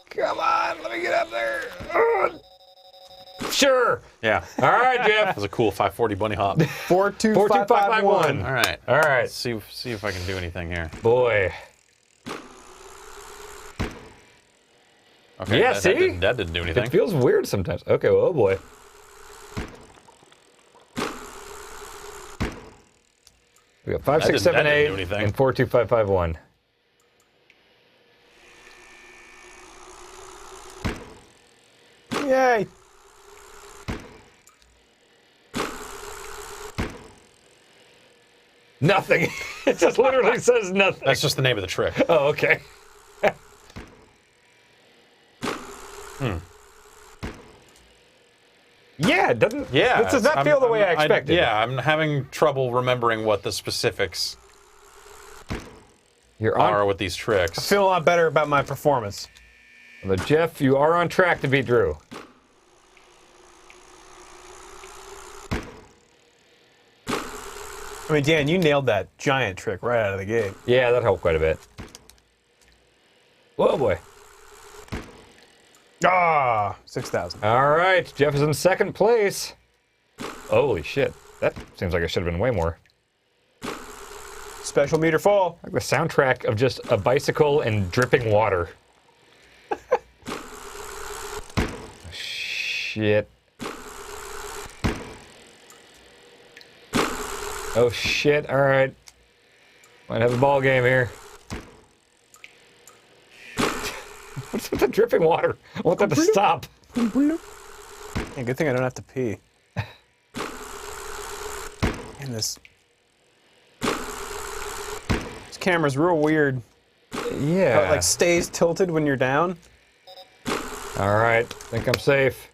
[SPEAKER 2] Come on, let me get up there. Sure.
[SPEAKER 3] yeah.
[SPEAKER 2] All right, Jeff.
[SPEAKER 3] That was a cool 540 bunny hop.
[SPEAKER 1] 42551.
[SPEAKER 3] All right.
[SPEAKER 2] All right.
[SPEAKER 3] Let's see if I can do anything here.
[SPEAKER 2] Boy.
[SPEAKER 3] Okay,
[SPEAKER 2] Yeah,
[SPEAKER 3] that
[SPEAKER 2] see?
[SPEAKER 3] That didn't do anything.
[SPEAKER 2] It feels weird sometimes. Okay, well, oh boy. We got 5, 6, 7, 8, and 4, 2, 5, 5, 1.
[SPEAKER 1] Yay!
[SPEAKER 2] Nothing. It just literally says nothing.
[SPEAKER 3] That's just the name of the trick.
[SPEAKER 2] Oh, okay. Yeah, it doesn't.
[SPEAKER 3] Yeah.
[SPEAKER 2] This does not feel the way I expected.
[SPEAKER 3] Yeah, I'm having trouble remembering what the specifics are with these tricks.
[SPEAKER 1] I feel a lot better about my performance.
[SPEAKER 2] Well, Jeff, you are on track to beat Drew.
[SPEAKER 1] I mean, Dan, you nailed that giant trick right out of the gate.
[SPEAKER 2] Yeah, that helped quite a bit. Whoa, boy.
[SPEAKER 1] Ah, 6,000.
[SPEAKER 2] All right, Jeff is in second place. Holy shit. That seems like it should have been way more.
[SPEAKER 1] Special meter full.
[SPEAKER 2] Like the soundtrack of just a bicycle and dripping water. Shit. Oh shit, alright. Might have a ball game here. What's with the dripping water? I want that to stop.
[SPEAKER 1] Yeah, good thing I don't have to pee. And this camera's real weird.
[SPEAKER 2] Yeah.
[SPEAKER 1] How it like stays tilted when you're down.
[SPEAKER 2] Alright, think I'm safe.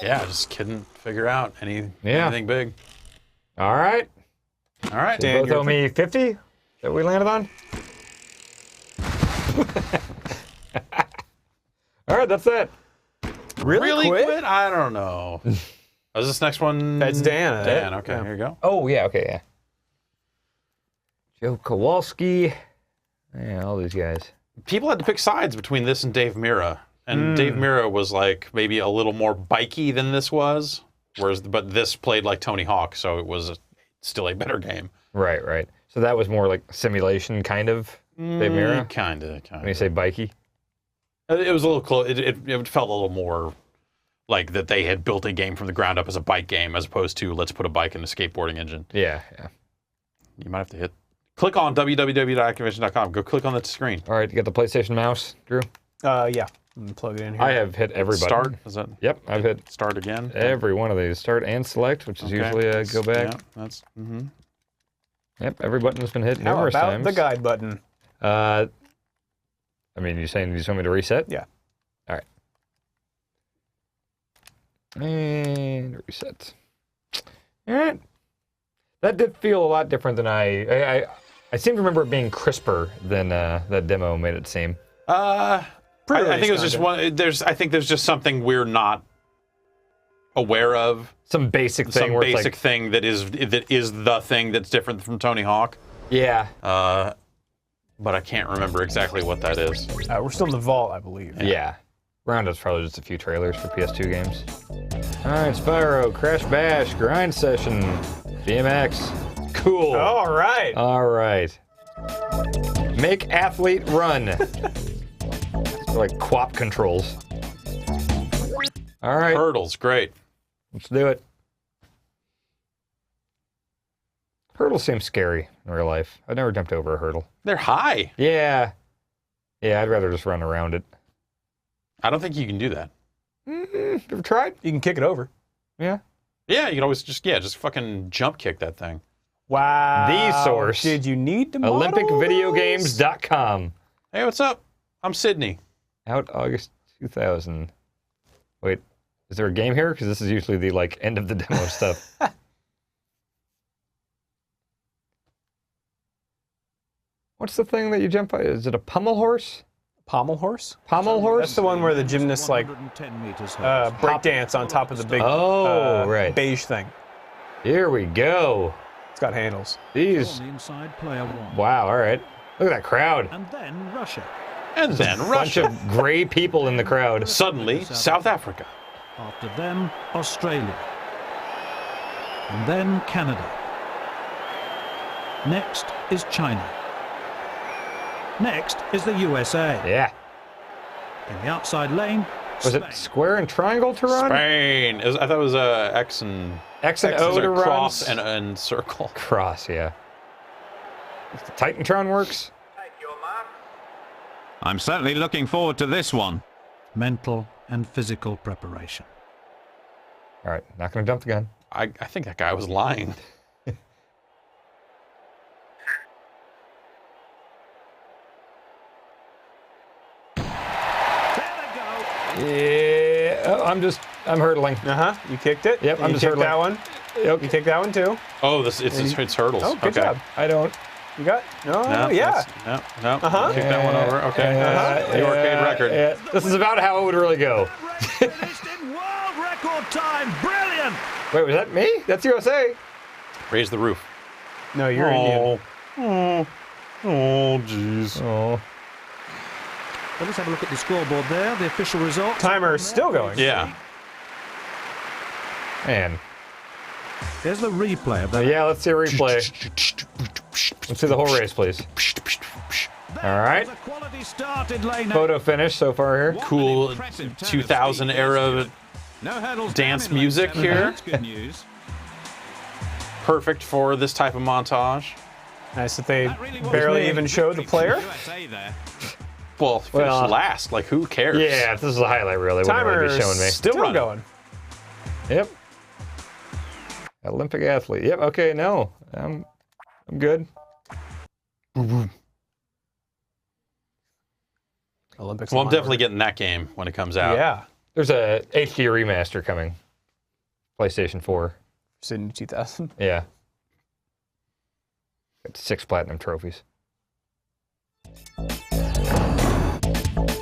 [SPEAKER 3] Yeah, just couldn't figure out anything big.
[SPEAKER 2] All right.
[SPEAKER 3] All right.
[SPEAKER 2] Dan, both owe me 50 that we landed on. All right, that's it.
[SPEAKER 3] Really quit? I don't know. Is this next one?
[SPEAKER 1] That's Dan.
[SPEAKER 3] Dan, okay,
[SPEAKER 1] Yeah.
[SPEAKER 3] here you go.
[SPEAKER 2] Oh, yeah, okay, yeah. Joe Kowalski. Yeah, all these guys.
[SPEAKER 3] People had to pick sides between this and Dave Mirra. And Dave Mirra was like maybe a little more bikey than this was, but this played like Tony Hawk, so it was still a better game.
[SPEAKER 2] Right, right. So that was more like simulation, kind of, Dave Mirra?
[SPEAKER 3] Kind of.
[SPEAKER 2] When you say bikey?
[SPEAKER 3] It was a little close. It felt a little more like that they had built a game from the ground up as a bike game, as opposed to let's put a bike in a skateboarding engine.
[SPEAKER 2] Yeah, yeah.
[SPEAKER 3] You might have to click on www.activision.com. Go click on the screen.
[SPEAKER 2] All right, you got the PlayStation mouse, Drew?
[SPEAKER 1] Yeah. Plug it in here.
[SPEAKER 2] I have hit every button.
[SPEAKER 3] Start? Is that?
[SPEAKER 2] Yep, I've hit
[SPEAKER 3] start again.
[SPEAKER 2] Every one of these. Start and select, which is usually a go back.
[SPEAKER 3] Yeah, that's.
[SPEAKER 2] Yep, every button has been hit
[SPEAKER 1] How
[SPEAKER 2] numerous
[SPEAKER 1] about
[SPEAKER 2] times.
[SPEAKER 1] the guide button?
[SPEAKER 2] I mean, you saying you just want me to reset?
[SPEAKER 1] Yeah.
[SPEAKER 2] All right. And reset. All right. That did feel a lot different than I seem to remember it being crisper than that demo made it seem.
[SPEAKER 3] I think it was just one. I think there's just something we're not aware of.
[SPEAKER 2] Some basic thing.
[SPEAKER 3] Some
[SPEAKER 2] where it's
[SPEAKER 3] basic thing that is the thing that's different from Tony Hawk.
[SPEAKER 2] Yeah.
[SPEAKER 3] But I can't remember exactly what that is.
[SPEAKER 1] We're still in the vault, I believe.
[SPEAKER 2] Yeah. Roundup's probably just a few trailers for PS2 games. All right, Spyro, Crash Bash, Grind Session, BMX. Cool.
[SPEAKER 1] All right.
[SPEAKER 2] All right. Make athlete run. Like quap controls. All right.
[SPEAKER 3] Hurdles, great.
[SPEAKER 2] Let's do it. Hurdles seem scary in real life. I've never jumped over a hurdle.
[SPEAKER 3] They're high.
[SPEAKER 2] Yeah. Yeah, I'd rather just run around it.
[SPEAKER 3] I don't think you can do that.
[SPEAKER 2] Ever tried?
[SPEAKER 1] You can kick it over.
[SPEAKER 2] Yeah.
[SPEAKER 3] Yeah, you can always just fucking jump kick that thing.
[SPEAKER 1] Wow.
[SPEAKER 2] The source.
[SPEAKER 1] Did you need to model
[SPEAKER 2] OlympicVideogames.com.
[SPEAKER 3] Hey, what's up? I'm Sydney.
[SPEAKER 2] Out August 2000. Wait, is there a game here? Because this is usually the end of the demo stuff. What's the thing that you jump by? Is it a pommel horse?
[SPEAKER 1] Pommel horse?
[SPEAKER 2] Pommel horse?
[SPEAKER 1] That's the one where the gymnasts break dance on top of the big
[SPEAKER 2] right.
[SPEAKER 1] beige thing.
[SPEAKER 2] Here we go.
[SPEAKER 1] It's got handles.
[SPEAKER 2] These.
[SPEAKER 10] Inside player one.
[SPEAKER 2] Wow, all right. Look at that crowd.
[SPEAKER 10] And then Russia.
[SPEAKER 3] And then Russia.
[SPEAKER 2] Bunch of gray people in the crowd.
[SPEAKER 3] Suddenly, South Africa.
[SPEAKER 10] After them, Australia. And then Canada. Next is China. Next is the USA.
[SPEAKER 2] Yeah.
[SPEAKER 10] In the outside lane,
[SPEAKER 2] Was it square and triangle to run?
[SPEAKER 3] Spain. I thought it was X and
[SPEAKER 2] O to run.
[SPEAKER 3] Cross and circle.
[SPEAKER 2] Cross, yeah. Titantron works.
[SPEAKER 10] I'm certainly looking forward to this one. Mental and physical preparation.
[SPEAKER 2] All right, not going to jump the gun.
[SPEAKER 3] I think that guy was lying.
[SPEAKER 2] Yeah, oh, I'm hurtling.
[SPEAKER 1] You kicked it.
[SPEAKER 2] Yep, I'm
[SPEAKER 1] you
[SPEAKER 2] just
[SPEAKER 1] kicked
[SPEAKER 2] hurtling.
[SPEAKER 1] that one.
[SPEAKER 2] Yep.
[SPEAKER 1] You take that one too.
[SPEAKER 3] Oh, it's hurdles.
[SPEAKER 1] Oh, good
[SPEAKER 3] okay.
[SPEAKER 1] job.
[SPEAKER 2] I don't.
[SPEAKER 1] You got? No,
[SPEAKER 3] No,
[SPEAKER 1] yeah.
[SPEAKER 3] No. Kick that one over. Okay. The arcade record.
[SPEAKER 2] Yeah. This is about how it would really go.
[SPEAKER 10] Finished in world record time. Brilliant.
[SPEAKER 2] Wait, was that me? That's USA.
[SPEAKER 3] Raise the roof.
[SPEAKER 1] No, you're Indian.
[SPEAKER 3] Oh, jeez.
[SPEAKER 2] Oh.
[SPEAKER 10] Well, let's have a look at the scoreboard there. The official result.
[SPEAKER 1] Timer is still going.
[SPEAKER 3] Yeah.
[SPEAKER 2] Man.
[SPEAKER 10] There's the replay of that.
[SPEAKER 2] Yeah, let's see a replay. Let's see the whole race, please. All right.
[SPEAKER 10] Quality started lane.
[SPEAKER 2] Photo finish so far here.
[SPEAKER 3] Cool 2000 era dance music here.
[SPEAKER 10] That's good news.
[SPEAKER 3] Perfect for this type of montage.
[SPEAKER 1] Nice that they barely even showed the player.
[SPEAKER 3] Well, finished last. Like, who cares?
[SPEAKER 2] Yeah, this is a highlight, really.
[SPEAKER 1] Timer
[SPEAKER 2] Wouldn't really be showing me.
[SPEAKER 1] still going.
[SPEAKER 2] Yep. Olympic athlete. Yep. Okay. No, I'm good.
[SPEAKER 1] Olympics.
[SPEAKER 3] Well, I'm definitely getting that game when it comes out.
[SPEAKER 1] Yeah.
[SPEAKER 2] There's a HD remaster coming. PlayStation 4.
[SPEAKER 1] Sydney 2000.
[SPEAKER 2] Yeah. Got 6 platinum trophies.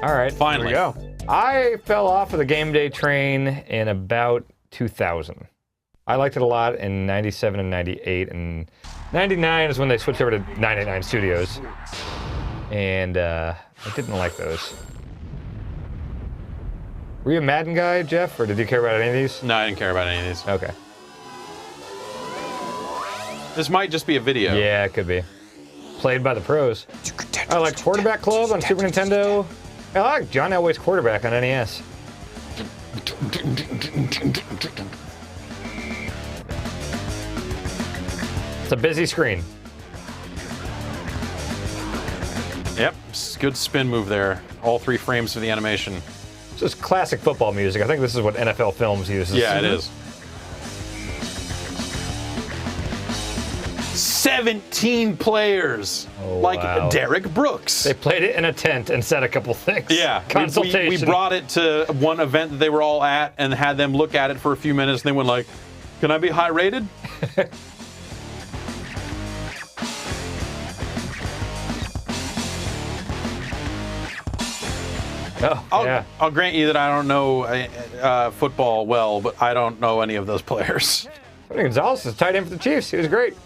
[SPEAKER 2] All right.
[SPEAKER 3] Finally.
[SPEAKER 1] Here we go.
[SPEAKER 2] I fell off of the game day train in about 2000. I liked it a lot in 97 and 98, and 99 is when they switched over to 989 Studios. And I didn't like those. Were you a Madden guy, Jeff, or did you care about any of these?
[SPEAKER 3] No, I didn't care about any of these.
[SPEAKER 2] Okay.
[SPEAKER 3] This might just be a video.
[SPEAKER 2] Yeah, it could be. Played by the pros. I like Quarterback Club on Super Nintendo. I like John Elway's Quarterback on NES. It's a busy screen.
[SPEAKER 3] Yep, good spin move there. All 3 frames of the animation.
[SPEAKER 2] This is classic football music. I think this is what NFL Films uses.
[SPEAKER 3] Yeah, it is. 17 players, like
[SPEAKER 2] wow.
[SPEAKER 3] Derek Brooks.
[SPEAKER 2] They played it in a tent and said a couple things.
[SPEAKER 3] Yeah,
[SPEAKER 2] Consultation.
[SPEAKER 3] we brought it to one event that they were all at and had them look at it for a few minutes. And they went like, "Can I be high rated?" I'll grant you that I don't know football well, but I don't know any of those players.
[SPEAKER 2] Tony Gonzalez is tight end for the Chiefs. He was great.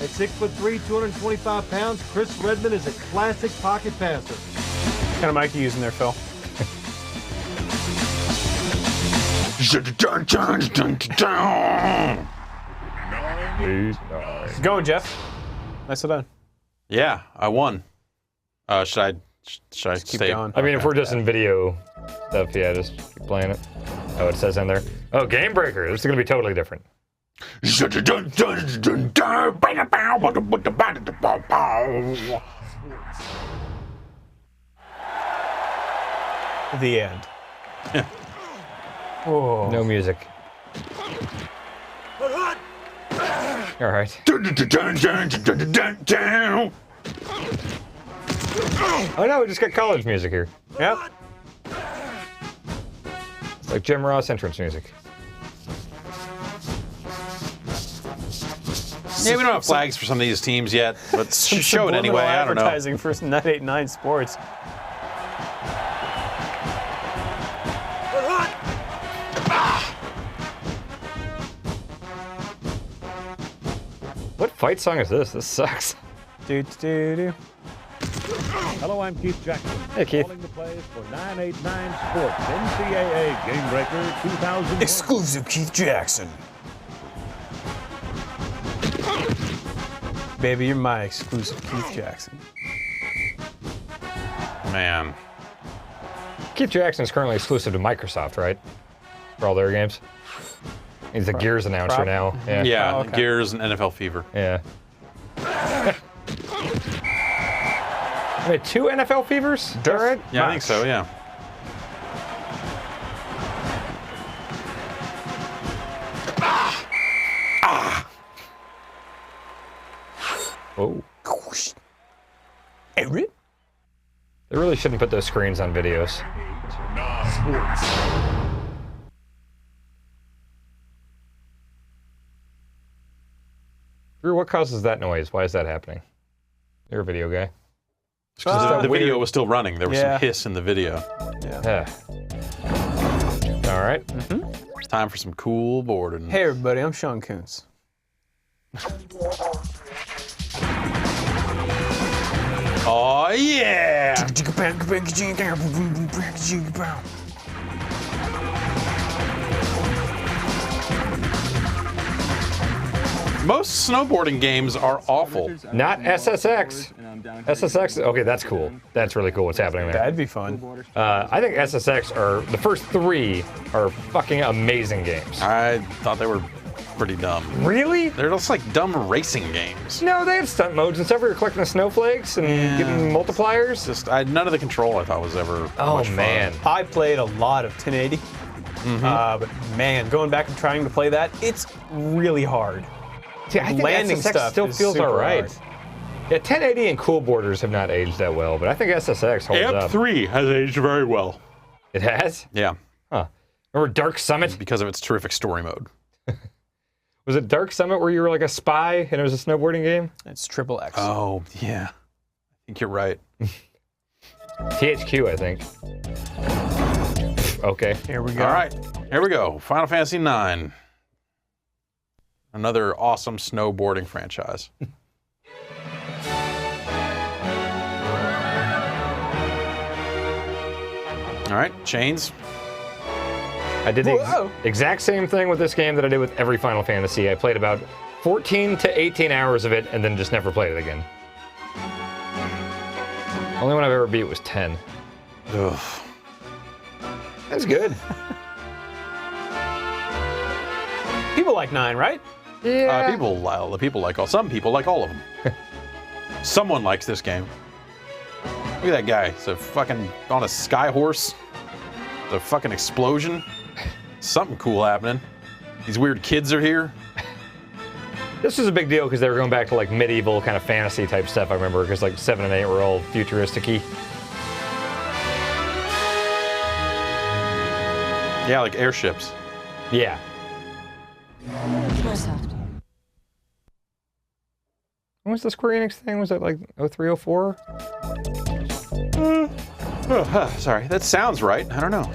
[SPEAKER 20] At 6'3", 225 pounds, Chris Redmond is a classic pocket passer.
[SPEAKER 1] What kind of mic are you using there, Phil? Going, Jeff. Nicely done.
[SPEAKER 3] Yeah, I won. Should I
[SPEAKER 1] keep
[SPEAKER 3] stay?
[SPEAKER 1] going?
[SPEAKER 2] I mean, if we're just in video stuff, yeah, just keep playing it. Oh, it says in there. Oh, Game Breaker. This is going to be totally different.
[SPEAKER 1] The end.
[SPEAKER 2] Whoa. No music. All right. Oh no, we just got college music here.
[SPEAKER 1] Yep.
[SPEAKER 2] It's like Jim Ross entrance music.
[SPEAKER 3] Yeah, we don't have flags for some of these teams yet, but show it anyway. I don't know.
[SPEAKER 1] Advertising for 989 Sports.
[SPEAKER 2] What fight song is this? This sucks.
[SPEAKER 20] Hello, I'm Keith Jackson.
[SPEAKER 2] Hey, Keith.
[SPEAKER 20] Calling the plays for 989 Sports NCAA Game Breaker 2000.
[SPEAKER 1] Exclusive Keith Jackson. Baby, you're my exclusive Keith Jackson.
[SPEAKER 3] Man.
[SPEAKER 2] Keith Jackson is currently exclusive to Microsoft, right? For all their games. He's the Gears announcer now. Yeah,
[SPEAKER 3] yeah, okay. Gears and NFL Fever.
[SPEAKER 2] Yeah. Wait, 2 NFL Fevers? All right.
[SPEAKER 3] Yeah, I think so, yeah.
[SPEAKER 2] Oh.
[SPEAKER 1] Eric?
[SPEAKER 2] They really shouldn't put those screens on videos. Drew, what causes that noise? Why is that happening? You're a video guy.
[SPEAKER 3] Because the video was still running. There was some hiss in the video.
[SPEAKER 2] Yeah. All right.
[SPEAKER 3] Time for some cool boarding.
[SPEAKER 1] Hey, everybody, I'm Sean Koontz.
[SPEAKER 3] Oh, yeah! Most snowboarding games are awful.
[SPEAKER 2] Not SSX. SSX, okay, that's cool. That's really cool what's happening there.
[SPEAKER 1] That'd be fun.
[SPEAKER 2] I think SSX are, the first 3 are fucking amazing games.
[SPEAKER 3] I thought they were pretty dumb.
[SPEAKER 2] Really?
[SPEAKER 3] They're just like dumb racing games.
[SPEAKER 2] No, they had stunt modes and stuff where you're collecting the snowflakes and getting multipliers.
[SPEAKER 3] Just none of the control I thought was ever much
[SPEAKER 2] man.
[SPEAKER 3] fun.
[SPEAKER 1] I played a lot of 1080, but man, going back and trying to play that, it's really hard.
[SPEAKER 2] See, I think
[SPEAKER 1] landing
[SPEAKER 2] SSX
[SPEAKER 1] stuff
[SPEAKER 2] still
[SPEAKER 1] is
[SPEAKER 2] feels
[SPEAKER 1] super
[SPEAKER 2] all right.
[SPEAKER 1] hard.
[SPEAKER 2] Yeah, 1080 and cool borders have not aged that well, but I think SSX holds up.
[SPEAKER 3] AMP3 has aged very well.
[SPEAKER 2] It has?
[SPEAKER 3] Yeah.
[SPEAKER 2] Huh. Remember Dark Summit?
[SPEAKER 3] Because of its terrific story mode.
[SPEAKER 2] Was it Dark Summit where you were like a spy and it was a snowboarding game?
[SPEAKER 1] It's XXX.
[SPEAKER 3] Oh, yeah. I think you're right.
[SPEAKER 2] THQ, I think. Okay.
[SPEAKER 1] Here we go.
[SPEAKER 3] All right. Here we go. Final Fantasy IX. Another awesome snowboarding franchise. All right, chains.
[SPEAKER 2] I did the exact same thing with this game that I did with every Final Fantasy. I played about 14 to 18 hours of it and then just never played it again. Only one I've ever beat was 10.
[SPEAKER 3] Ugh.
[SPEAKER 2] That's good.
[SPEAKER 1] People like 9, right?
[SPEAKER 2] Yeah.
[SPEAKER 3] Some people like all of them. Someone likes this game. Look at that guy. It's a fucking on a sky horse. The fucking explosion. Something cool happening. These weird kids are here.
[SPEAKER 2] This was a big deal because they were going back to like medieval kind of fantasy type stuff. I remember because like 7 and 8 were all futuristic-y.
[SPEAKER 3] Yeah, like airships.
[SPEAKER 2] Yeah. When was the Square Enix thing? Was that like 03, 04?
[SPEAKER 3] Sorry, that sounds right. I don't know.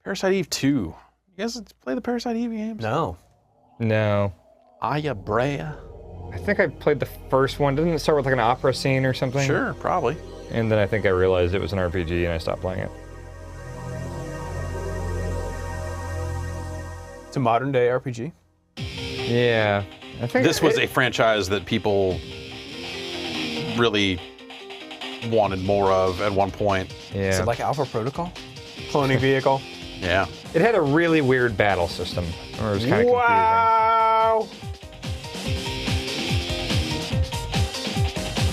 [SPEAKER 3] Parasite Eve 2. You guys play the Parasite Eve games?
[SPEAKER 1] No.
[SPEAKER 2] No.
[SPEAKER 3] Aya Brea.
[SPEAKER 2] I think I played the first one. Didn't it start with like an opera scene or something?
[SPEAKER 3] Sure, probably.
[SPEAKER 2] And then I think I realized it was an RPG and I stopped playing it.
[SPEAKER 1] It's a modern day RPG.
[SPEAKER 2] Yeah. I think
[SPEAKER 3] this was a franchise that people really wanted more of at one point.
[SPEAKER 2] Yeah.
[SPEAKER 1] Is it like Alpha Protocol? Cloning vehicle?
[SPEAKER 3] Yeah.
[SPEAKER 2] It had a really weird battle system. Or it was kind of
[SPEAKER 1] wow.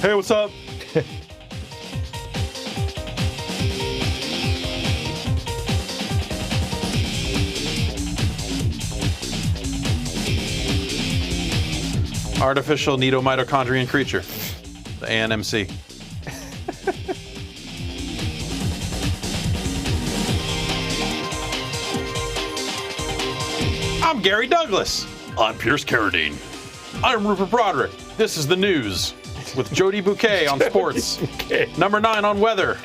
[SPEAKER 3] Hey, what's up? Artificial neotomitochondrian creature. The ANMC. I'm Gary Douglas. I'm Pierce Carradine. I'm Rupert Broderick. This is the news with Jody Bouquet on sports. Number 9 on weather.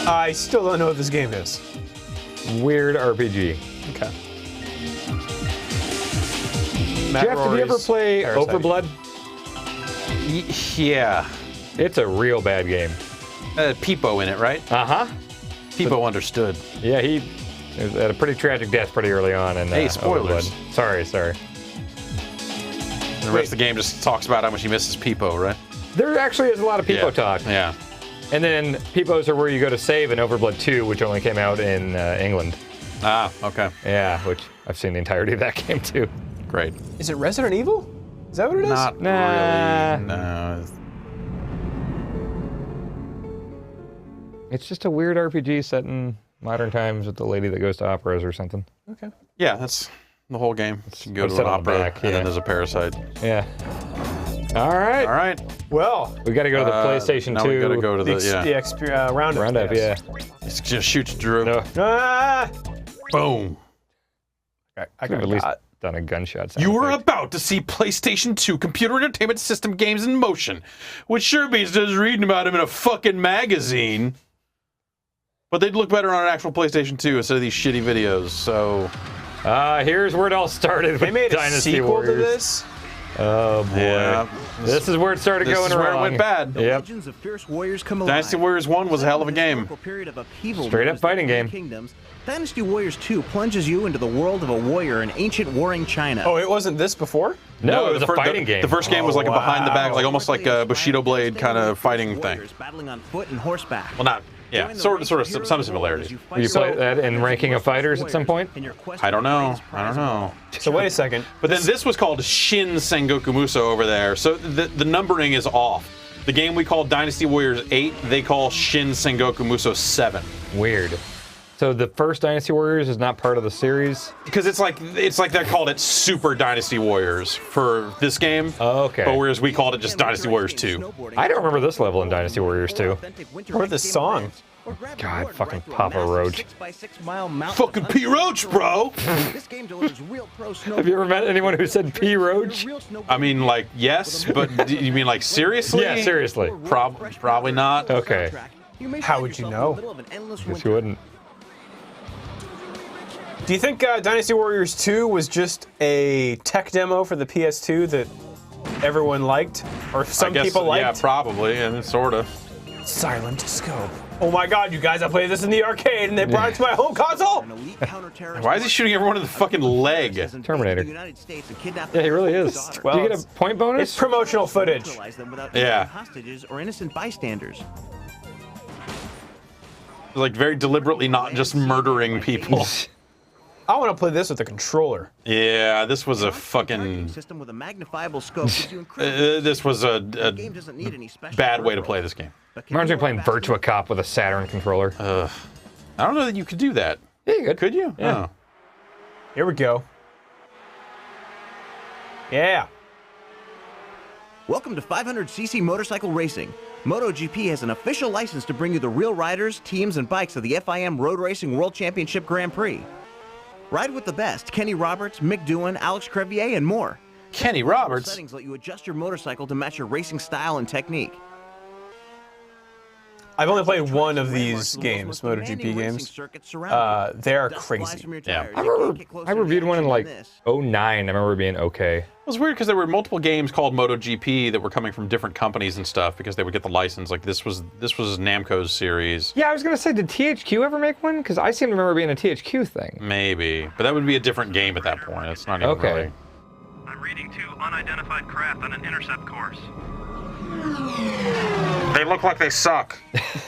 [SPEAKER 1] I still don't know what this game is.
[SPEAKER 2] Weird RPG.
[SPEAKER 1] Okay.
[SPEAKER 2] Jeff, did you ever play
[SPEAKER 1] Parasite.
[SPEAKER 2] Overblood?
[SPEAKER 3] Yeah.
[SPEAKER 2] It's a real bad game.
[SPEAKER 3] Peepo in it, right?
[SPEAKER 2] Uh-huh.
[SPEAKER 3] Peepo understood.
[SPEAKER 2] Yeah, he had a pretty tragic death pretty early on. And
[SPEAKER 3] hey, spoilers.
[SPEAKER 2] Sorry.
[SPEAKER 3] The rest of the game just talks about how much he misses Peepo, right?
[SPEAKER 2] There actually is a lot of Peepo talk.
[SPEAKER 3] Yeah.
[SPEAKER 2] And then Peepos are where you go to save in Overblood 2, which only came out in England.
[SPEAKER 3] Ah, okay.
[SPEAKER 2] Yeah, which I've seen the entirety of that game too.
[SPEAKER 3] Great.
[SPEAKER 1] Is it Resident Evil? Is that what it is?
[SPEAKER 3] Not really. No.
[SPEAKER 2] It's just a weird RPG set in modern times with the lady that goes to operas or something.
[SPEAKER 1] Okay.
[SPEAKER 3] Yeah, that's the whole game. You can go to
[SPEAKER 2] set
[SPEAKER 3] an
[SPEAKER 2] on the
[SPEAKER 3] opera,
[SPEAKER 2] back,
[SPEAKER 3] and then there's a parasite.
[SPEAKER 2] Yeah. All right.
[SPEAKER 3] All right.
[SPEAKER 1] Well,
[SPEAKER 2] we got to go to the PlayStation 2.
[SPEAKER 3] Now we got to go to the
[SPEAKER 1] roundup.
[SPEAKER 2] Roundup,
[SPEAKER 1] yes.
[SPEAKER 2] yeah.
[SPEAKER 3] It just shoots Drew.
[SPEAKER 2] No.
[SPEAKER 1] Ah!
[SPEAKER 3] Boom.
[SPEAKER 1] I
[SPEAKER 2] could have at least done a gunshot sound
[SPEAKER 3] You were
[SPEAKER 2] effect.
[SPEAKER 3] about to see PlayStation 2 computer entertainment system games in motion, which sure beats just reading about them in a fucking magazine. But they'd look better on an actual PlayStation 2 instead of these shitty videos, so...
[SPEAKER 2] here's where it all started
[SPEAKER 1] They
[SPEAKER 2] with
[SPEAKER 1] made a
[SPEAKER 2] Dynasty
[SPEAKER 1] sequel
[SPEAKER 2] Warriors.
[SPEAKER 1] to this?
[SPEAKER 2] Oh, boy.
[SPEAKER 3] Yeah.
[SPEAKER 2] This is where it started
[SPEAKER 3] This
[SPEAKER 2] going
[SPEAKER 3] is where
[SPEAKER 2] wrong.
[SPEAKER 3] it went bad.
[SPEAKER 2] Yep.
[SPEAKER 5] Legends of fierce warriors come alive.
[SPEAKER 3] Dynasty Warriors 1 was a hell of a game.
[SPEAKER 5] Period of upheaval
[SPEAKER 2] Straight up
[SPEAKER 5] known as the
[SPEAKER 2] fighting
[SPEAKER 5] Three
[SPEAKER 2] game.
[SPEAKER 5] Kingdoms. Dynasty Warriors 2 plunges you into the world of a warrior in ancient warring China.
[SPEAKER 1] Oh, it wasn't this before?
[SPEAKER 2] No, it was
[SPEAKER 3] the
[SPEAKER 2] a fighting game.
[SPEAKER 3] The first game was like a behind the back, like almost like a Bushido Blade kind of fighting thing.
[SPEAKER 5] Battling on foot and horseback.
[SPEAKER 3] Well, not, yeah, sort of some similarities.
[SPEAKER 2] Will you play that in Ranking of Fighters at some point?
[SPEAKER 3] I don't know.
[SPEAKER 1] So wait a second.
[SPEAKER 3] But then this was called Shin Sengoku Muso over there, so the numbering is off. The game we call Dynasty Warriors 8, they call Shin Sengoku Muso 7.
[SPEAKER 2] Weird. So the first Dynasty Warriors is not part of the series?
[SPEAKER 3] Because it's like they called it Super Dynasty Warriors for this game.
[SPEAKER 2] Oh, okay.
[SPEAKER 3] But whereas we called it just Dynasty Warriors 2.
[SPEAKER 2] I don't remember this level in Dynasty Warriors 2.
[SPEAKER 1] Or this song.
[SPEAKER 2] God, fucking Papa Roach.
[SPEAKER 3] Fucking P. Roach, bro!
[SPEAKER 2] Have you ever met anyone who said P. Roach?
[SPEAKER 3] I mean, like, yes, but you mean like seriously?
[SPEAKER 2] Yeah, seriously.
[SPEAKER 3] Probably not.
[SPEAKER 2] Okay.
[SPEAKER 1] How would you know?
[SPEAKER 2] Guess you wouldn't.
[SPEAKER 1] Do you think Dynasty Warriors 2 was just a tech demo for the PS2 that everyone liked? Or some people liked?
[SPEAKER 3] Yeah, probably, and sort of.
[SPEAKER 1] Silent Scope. Oh my god, you guys, I played this in the arcade and they brought it to my home console!
[SPEAKER 3] Why is he shooting everyone in the fucking leg?
[SPEAKER 2] Terminator. Yeah, he really is.
[SPEAKER 1] Well,
[SPEAKER 2] do you get a point bonus?
[SPEAKER 1] It's promotional footage.
[SPEAKER 3] Yeah.
[SPEAKER 5] Hostages or innocent bystanders.
[SPEAKER 3] Like, very deliberately not just murdering people.
[SPEAKER 1] I want to play this with a controller.
[SPEAKER 3] Yeah, this was a fucking.
[SPEAKER 5] System with a magnifiable scope gives you incredible
[SPEAKER 3] This was a
[SPEAKER 5] game doesn't need any special
[SPEAKER 3] bad way to play this game.
[SPEAKER 2] Imagine playing Virtua Cop with a Saturn controller.
[SPEAKER 3] I don't know that you could do that.
[SPEAKER 2] Yeah, you could.
[SPEAKER 3] Could you?
[SPEAKER 2] Yeah.
[SPEAKER 3] Oh.
[SPEAKER 1] Here we go. Yeah.
[SPEAKER 5] Welcome to 500cc motorcycle racing. MotoGP has an official license to bring you the real riders, teams, and bikes of the FIM Road Racing World Championship Grand Prix. Ride with the best: Kenny Roberts, Mick Doohan, Alex Crevier, and more.
[SPEAKER 3] Kenny Roberts?
[SPEAKER 5] Settings let you adjust your motorcycle to match your racing style and technique.
[SPEAKER 1] I've only played one of these games, MotoGP games. They are crazy.
[SPEAKER 3] Yeah.
[SPEAKER 2] I reviewed one in like 09. I remember it being okay.
[SPEAKER 3] It was weird because there were multiple games called MotoGP that were coming from different companies and stuff because they would get the license. Like this was Namco's series.
[SPEAKER 2] Yeah, I was gonna say, did THQ ever make one? Because I seem to remember being a THQ thing.
[SPEAKER 3] Maybe, but that would be a different game at that point. It's not even
[SPEAKER 2] Okay.
[SPEAKER 3] really.
[SPEAKER 21] I'm reading 2 unidentified craft on an intercept course.
[SPEAKER 3] They look like they suck.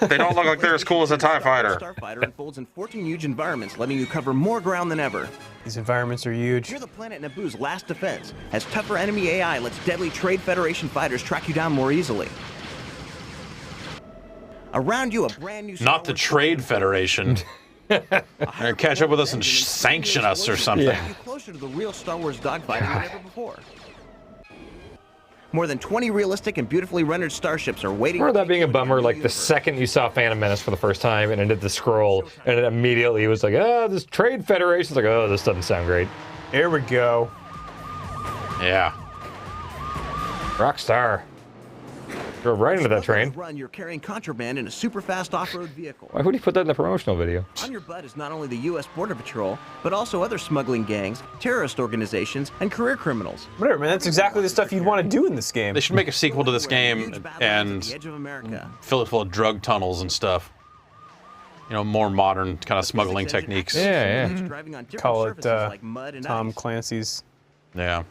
[SPEAKER 3] They don't look like they're as cool as a TIE Fighter.
[SPEAKER 5] Starfighter unfolds in 14 huge environments, letting you cover more ground than ever.
[SPEAKER 1] These environments are huge.
[SPEAKER 5] You're the planet Naboo's last defense, as tougher enemy AI lets deadly Trade Federation fighters track you down more easily. Around you, a brand new
[SPEAKER 3] Not the Trade Federation. They're catch up with us and sanction us or something.
[SPEAKER 5] Yeah. You closer to the real Star Wars dogfighting than ever before. More than 20 realistic and beautifully rendered starships are waiting.
[SPEAKER 2] Remember that being a bummer, like the second you saw Phantom Menace for the first time and it did the scroll, and it immediately was like, oh, this Trade Federation's like, oh, this doesn't sound great.
[SPEAKER 1] Here we go.
[SPEAKER 3] Yeah.
[SPEAKER 2] Rockstar. Drove right into that train.
[SPEAKER 5] Run, you're carrying contraband in a super fast off-road vehicle.
[SPEAKER 2] Why would he put that in the promotional video?
[SPEAKER 5] On your butt is not only the U.S. Border Patrol, but also other smuggling gangs, terrorist organizations, and career criminals.
[SPEAKER 1] Whatever, man. That's exactly the stuff you'd want to do in this game.
[SPEAKER 3] They should make a sequel to this game and
[SPEAKER 5] Edge of America.
[SPEAKER 3] fill it full of drug tunnels and stuff. You know, more modern kind of smuggling techniques.
[SPEAKER 2] Yeah,
[SPEAKER 5] Driving on different
[SPEAKER 1] Call it
[SPEAKER 5] surfaces like mud and
[SPEAKER 1] Tom
[SPEAKER 5] ice.
[SPEAKER 1] Clancy's.
[SPEAKER 3] Yeah.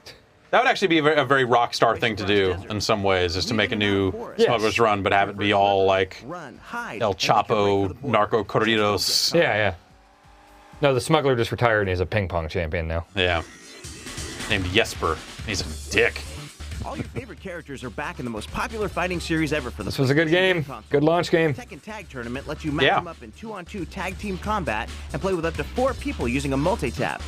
[SPEAKER 3] That would actually be a very Rockstar thing to do in some ways, is to make a new Smuggler's Run, but have it be all like El Chapo, Narco Corridos.
[SPEAKER 2] Yeah, yeah. No, the smuggler just retired and he's a ping pong champion now.
[SPEAKER 3] Yeah. Named Jesper. He's a dick.
[SPEAKER 5] All your favorite characters are back in the most popular fighting series ever for the
[SPEAKER 2] This was a good game. Good launch game.
[SPEAKER 5] Tekken Tag Tournament lets you match them up in 2-on-2 tag team combat and play with up to 4 people using a multi-tap.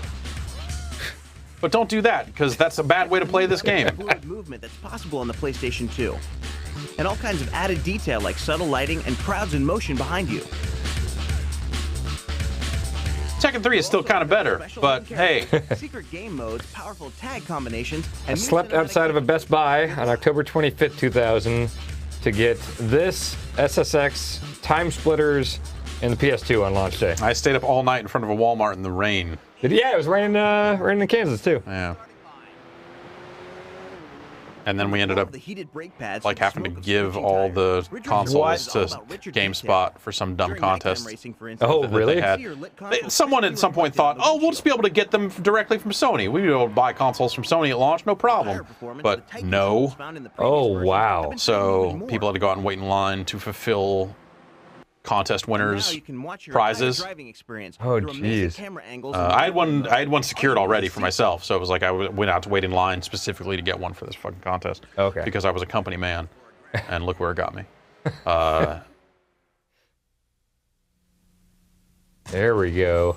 [SPEAKER 3] But don't do that, because that's a bad way to play this game.
[SPEAKER 5] Fluid movement that's possible on the PlayStation 2. And all kinds of added detail like subtle lighting and crowds in motion behind you.
[SPEAKER 3] Tekken 3 is still kind of better, but hey.
[SPEAKER 5] Secret game modes, powerful tag combinations,
[SPEAKER 2] I
[SPEAKER 5] and
[SPEAKER 2] slept outside of a Best Buy on October 25th, 2000 to get this, SSX, Time Splitters, and the PS2 on launch day.
[SPEAKER 3] I stayed up all night in front of a Walmart in the rain.
[SPEAKER 2] Yeah, it was raining in Kansas too.
[SPEAKER 3] Yeah. And then we ended up like having to give all the consoles to GameSpot for some dumb contest.
[SPEAKER 2] Oh, really?
[SPEAKER 3] Someone at some point thought, oh, we'll just be able to get them directly from Sony. We'd be able to buy consoles from Sony at launch, no problem. But no.
[SPEAKER 2] Oh, wow.
[SPEAKER 3] So people had to go out and wait in line to fulfill contest winners' prizes.
[SPEAKER 2] Oh, jeez.
[SPEAKER 3] I had one secured already for myself, so it was like I went out to wait in line specifically to get one for this fucking contest.
[SPEAKER 2] Okay.
[SPEAKER 3] Because I was a company man, and look where it got me.
[SPEAKER 2] There we go.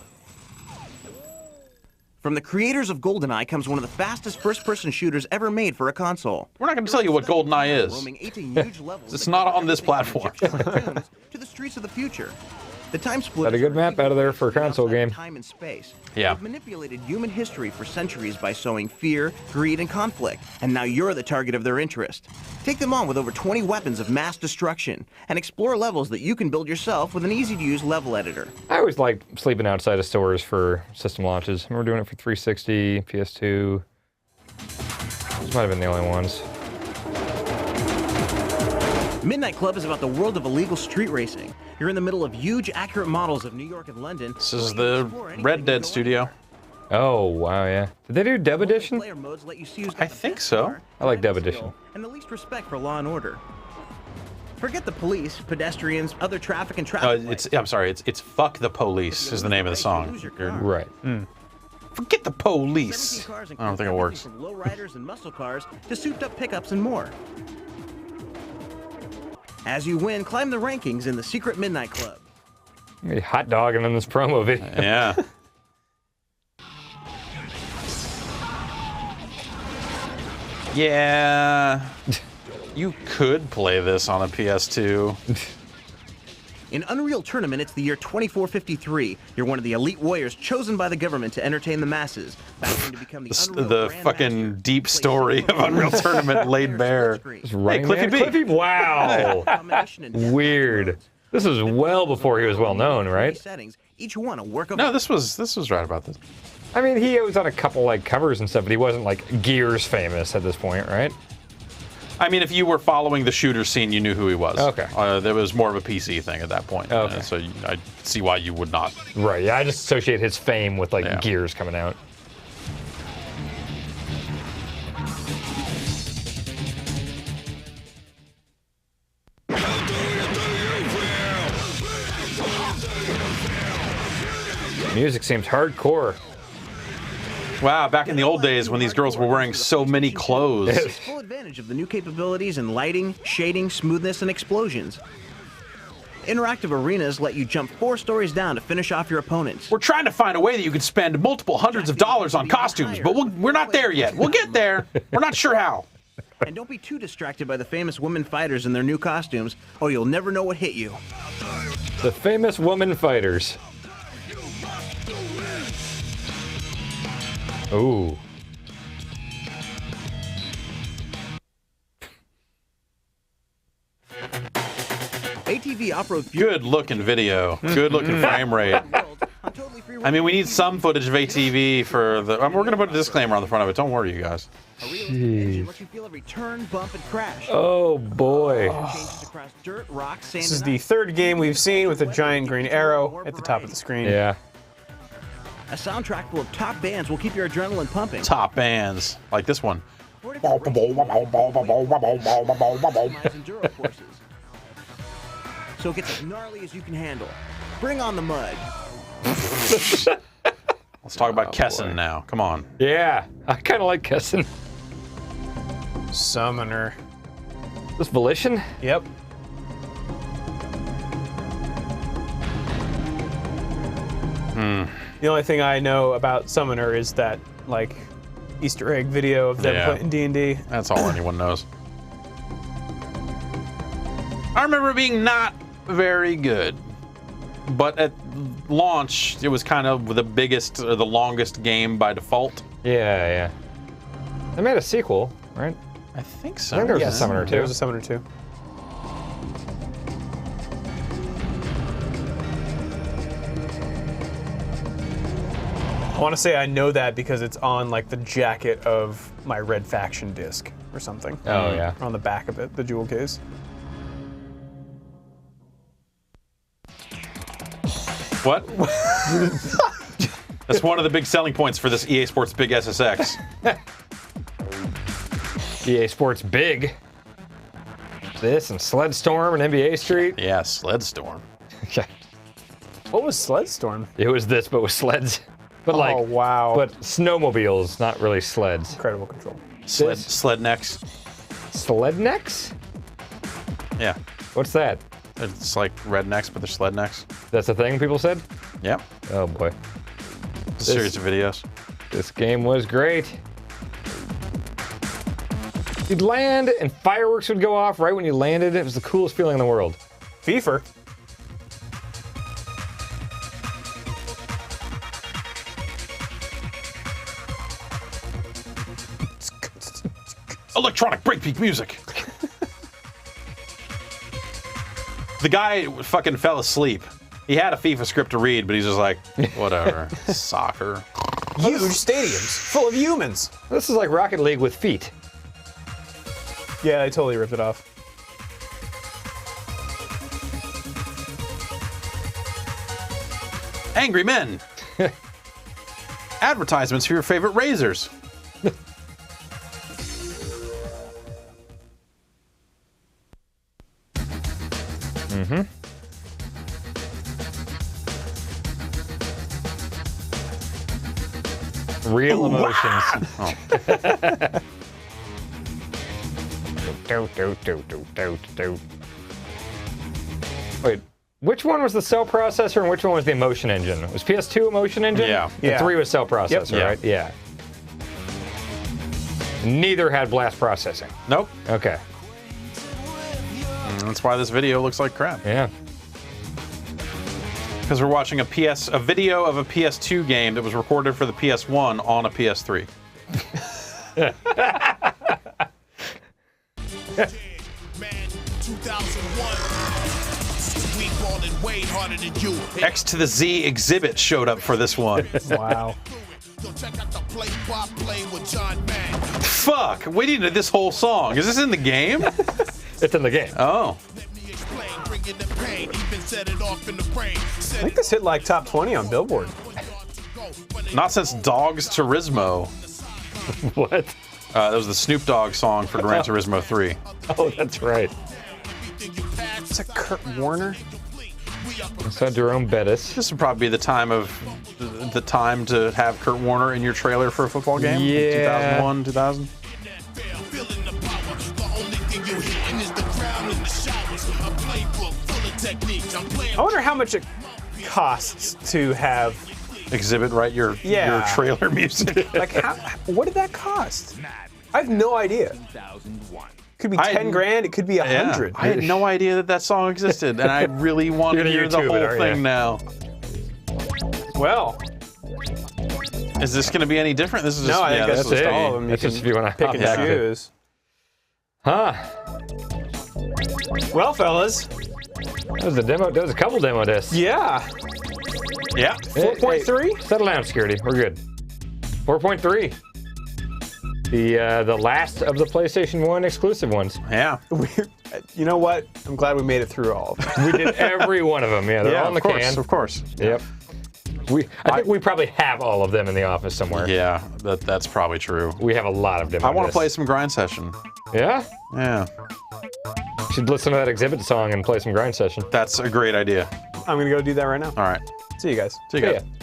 [SPEAKER 5] From the creators of GoldenEye comes one of the fastest first-person shooters ever made for a console.
[SPEAKER 3] We're not going to tell you what GoldenEye is. It's not on this platform.
[SPEAKER 5] To the streets of the future. The Time Splitters
[SPEAKER 2] Got a good map out of there for a console game.
[SPEAKER 5] Time and space.
[SPEAKER 3] Yeah.
[SPEAKER 5] They've manipulated human history for centuries by sowing fear, greed, and conflict, and now you're the target of their interest. Take them on with over 20 weapons of mass destruction, and explore levels that you can build yourself with an easy-to-use level editor.
[SPEAKER 2] I always liked sleeping outside of stores for system launches. I remember doing it for 360, PS2. Those might have been the only ones.
[SPEAKER 5] Midnight Club is about the world of illegal street racing. You're in the middle of huge, accurate models of New York and London.
[SPEAKER 3] This is the Red Dead studio.
[SPEAKER 2] Oh, wow, yeah. Did they do Dev Edition?
[SPEAKER 3] I think so.
[SPEAKER 2] I like Dev Edition.
[SPEAKER 5] And the least respect for law and order. Forget the police, pedestrians, other traffic and traffic lights.
[SPEAKER 3] I'm sorry, it's Fuck the Police is the name of the song.
[SPEAKER 2] Right.
[SPEAKER 3] Forget the police.
[SPEAKER 5] 17 cars
[SPEAKER 3] I don't think it works.
[SPEAKER 5] From low riders and muscle cars to souped-up pickups and more. As you win, climb the rankings in the secret Midnight Club.
[SPEAKER 2] You're hot dogging in this promo video.
[SPEAKER 3] Yeah. Yeah. You could play this on a PS2.
[SPEAKER 5] In Unreal Tournament, it's the year 2453. You're one of the elite warriors chosen by the government to entertain the masses, battling to become the Unreal
[SPEAKER 3] The
[SPEAKER 5] Grand
[SPEAKER 3] fucking
[SPEAKER 5] Master.
[SPEAKER 3] deep story of Unreal Tournament laid bare. Hey, Cliffy B.
[SPEAKER 2] Cliffy, wow. Weird. This was well before he was well known, right?
[SPEAKER 5] Settings, each one a work of
[SPEAKER 3] No, this was right about this.
[SPEAKER 2] I mean, he was on a couple like covers and stuff, but he wasn't like Gears famous at this point, right?
[SPEAKER 3] I mean, if you were following the shooter scene, you knew who he was.
[SPEAKER 2] Okay.
[SPEAKER 3] There was more of a PC thing at that point.
[SPEAKER 2] Okay.
[SPEAKER 3] So I see why you would not.
[SPEAKER 2] Right, yeah, I just associate his fame with like Gears coming out. Music seems hardcore.
[SPEAKER 3] Wow, back in the old days when these girls were wearing so many clothes.
[SPEAKER 5] Take full advantage of the new capabilities in lighting, shading, smoothness, and explosions. Interactive arenas let you jump 4 stories down to finish off your opponents.
[SPEAKER 3] We're trying to find a way that you could spend multiple hundreds of dollars on costumes, but we're not there yet. We'll get there. We're not sure how.
[SPEAKER 5] And don't be too distracted by the famous women fighters in their new costumes, or you'll never know what hit you.
[SPEAKER 2] The famous woman fighters. Ooh.
[SPEAKER 5] ATV off-road.
[SPEAKER 3] Good looking video. Good looking frame rate. I mean, we need some footage of ATV for the. We're going to put a disclaimer on the front of it. Don't worry, you guys.
[SPEAKER 5] Engine lets you feel every turn, bump, and crash.
[SPEAKER 2] Oh boy.
[SPEAKER 5] Changes across dirt, rock, sand,
[SPEAKER 1] This is
[SPEAKER 5] and
[SPEAKER 1] the third game we've seen with a giant green arrow at the top of the screen.
[SPEAKER 2] Yeah.
[SPEAKER 5] a soundtrack full of top bands will keep your adrenaline pumping.
[SPEAKER 3] Top bands, like this one.
[SPEAKER 5] Enduro courses. So it gets as gnarly as you can handle. Bring on the mud.
[SPEAKER 3] Let's talk about Kessen now. Come on.
[SPEAKER 2] Yeah, I kind of like Kessen.
[SPEAKER 1] Summoner.
[SPEAKER 2] This Volition?
[SPEAKER 1] Yep. The only thing I know about Summoner is that, like, Easter egg video of them playing D&D.
[SPEAKER 3] That's all anyone knows. I remember it being not very good, but at launch, it was kind of the biggest or the longest game by default.
[SPEAKER 2] Yeah, yeah. They made a sequel, right?
[SPEAKER 3] I think so.
[SPEAKER 2] I think there was a Summoner too.
[SPEAKER 1] There was a Summoner too. I want to say I know that because it's on like the jacket of my Red Faction disc or something.
[SPEAKER 2] Oh, yeah.
[SPEAKER 1] On the back of it, the jewel case.
[SPEAKER 3] What? That's one of the big selling points for this EA Sports Big SSX.
[SPEAKER 2] EA Sports Big. This and Sledstorm and NBA Street.
[SPEAKER 3] Yeah, Sledstorm.
[SPEAKER 2] Okay.
[SPEAKER 1] What was Sledstorm?
[SPEAKER 2] It was this, but with sleds. But like,
[SPEAKER 1] oh, wow.
[SPEAKER 2] But snowmobiles, not really sleds.
[SPEAKER 1] Incredible control.
[SPEAKER 3] Sled necks.
[SPEAKER 2] Sled necks?
[SPEAKER 3] Yeah.
[SPEAKER 2] What's that?
[SPEAKER 3] It's like rednecks, but they're sled necks.
[SPEAKER 2] That's a thing people said?
[SPEAKER 3] Yep.
[SPEAKER 2] Oh boy.
[SPEAKER 3] It's a series of videos.
[SPEAKER 2] This game was great. You'd land and fireworks would go off right when you landed. It was the coolest feeling in the world.
[SPEAKER 1] FIFA.
[SPEAKER 3] Electronic breakbeat music. The guy fucking fell asleep. He had a FIFA script to read, but he's just like, whatever. Soccer.
[SPEAKER 1] Huge stadiums full of humans.
[SPEAKER 2] This is like Rocket League with feet.
[SPEAKER 1] Yeah, they totally ripped it off.
[SPEAKER 3] Angry men. Advertisements for your favorite razors.
[SPEAKER 2] Mm-hmm. Real emotions.
[SPEAKER 3] Oh.
[SPEAKER 2] Wait, which one was the cell processor and which one was the emotion engine? Was PS2 emotion engine?
[SPEAKER 3] Yeah.
[SPEAKER 2] And 3 was cell processor,
[SPEAKER 3] Yep.
[SPEAKER 2] right? Yeah. Neither had blast processing.
[SPEAKER 3] Nope.
[SPEAKER 2] Okay.
[SPEAKER 3] That's why this video looks like crap.
[SPEAKER 2] Yeah.
[SPEAKER 3] Because we're watching a video of a PS2 game that was recorded for the PS1 on a PS3. X to the Z exhibit showed up for this one.
[SPEAKER 1] Wow.
[SPEAKER 3] Fuck! We needed this whole song. Is this in the game?
[SPEAKER 2] It's in the game.
[SPEAKER 3] Oh.
[SPEAKER 1] I think this hit like top 20 on Billboard.
[SPEAKER 3] Not since Dogs Turismo.
[SPEAKER 2] What?
[SPEAKER 3] That was the Snoop Dogg song for Gran Turismo 3.
[SPEAKER 2] Oh, that's right.
[SPEAKER 1] Is that Kurt Warner?
[SPEAKER 2] It's not Jerome Bettis.
[SPEAKER 3] This would probably be the time to have Kurt Warner in your trailer for a football game.
[SPEAKER 2] Yeah.
[SPEAKER 3] 2001, 2000.
[SPEAKER 1] I wonder how much it costs to have
[SPEAKER 3] exhibit your trailer music.
[SPEAKER 1] Like, what did that cost? I have no idea. Could be 10 grand. It could be 100.
[SPEAKER 3] I had no idea that song existed, and I really want to hear the whole thing now.
[SPEAKER 1] Well,
[SPEAKER 3] is this going to be any different? This is just,
[SPEAKER 1] no, I think
[SPEAKER 3] that's
[SPEAKER 1] just all of them.
[SPEAKER 2] That's just if you want to
[SPEAKER 1] pick and choose.
[SPEAKER 2] Huh.
[SPEAKER 1] Well, fellas.
[SPEAKER 2] That was a demo. That was a couple demo discs.
[SPEAKER 1] Yeah.
[SPEAKER 3] Yeah.
[SPEAKER 1] 4.3?
[SPEAKER 2] Settle down, security. We're good. 4.3. The last of the PlayStation 1 exclusive ones.
[SPEAKER 3] Yeah.
[SPEAKER 1] You know what? I'm glad we made it through all of them.
[SPEAKER 2] We did every one of them. Yeah, they're all in the can.
[SPEAKER 3] Of course.
[SPEAKER 2] Yep. I think we probably have all of them in the office somewhere.
[SPEAKER 3] Yeah, that's probably true.
[SPEAKER 2] We have a lot of demo
[SPEAKER 3] I want to
[SPEAKER 2] discs.
[SPEAKER 3] play some Grind Session.
[SPEAKER 2] Yeah?
[SPEAKER 3] Yeah.
[SPEAKER 2] You should listen to that exhibit song and play some Grind Session.
[SPEAKER 3] That's a great idea.
[SPEAKER 1] I'm going to go do that right now.
[SPEAKER 3] All right.
[SPEAKER 1] See you guys.
[SPEAKER 3] See you guys.
[SPEAKER 2] Yeah.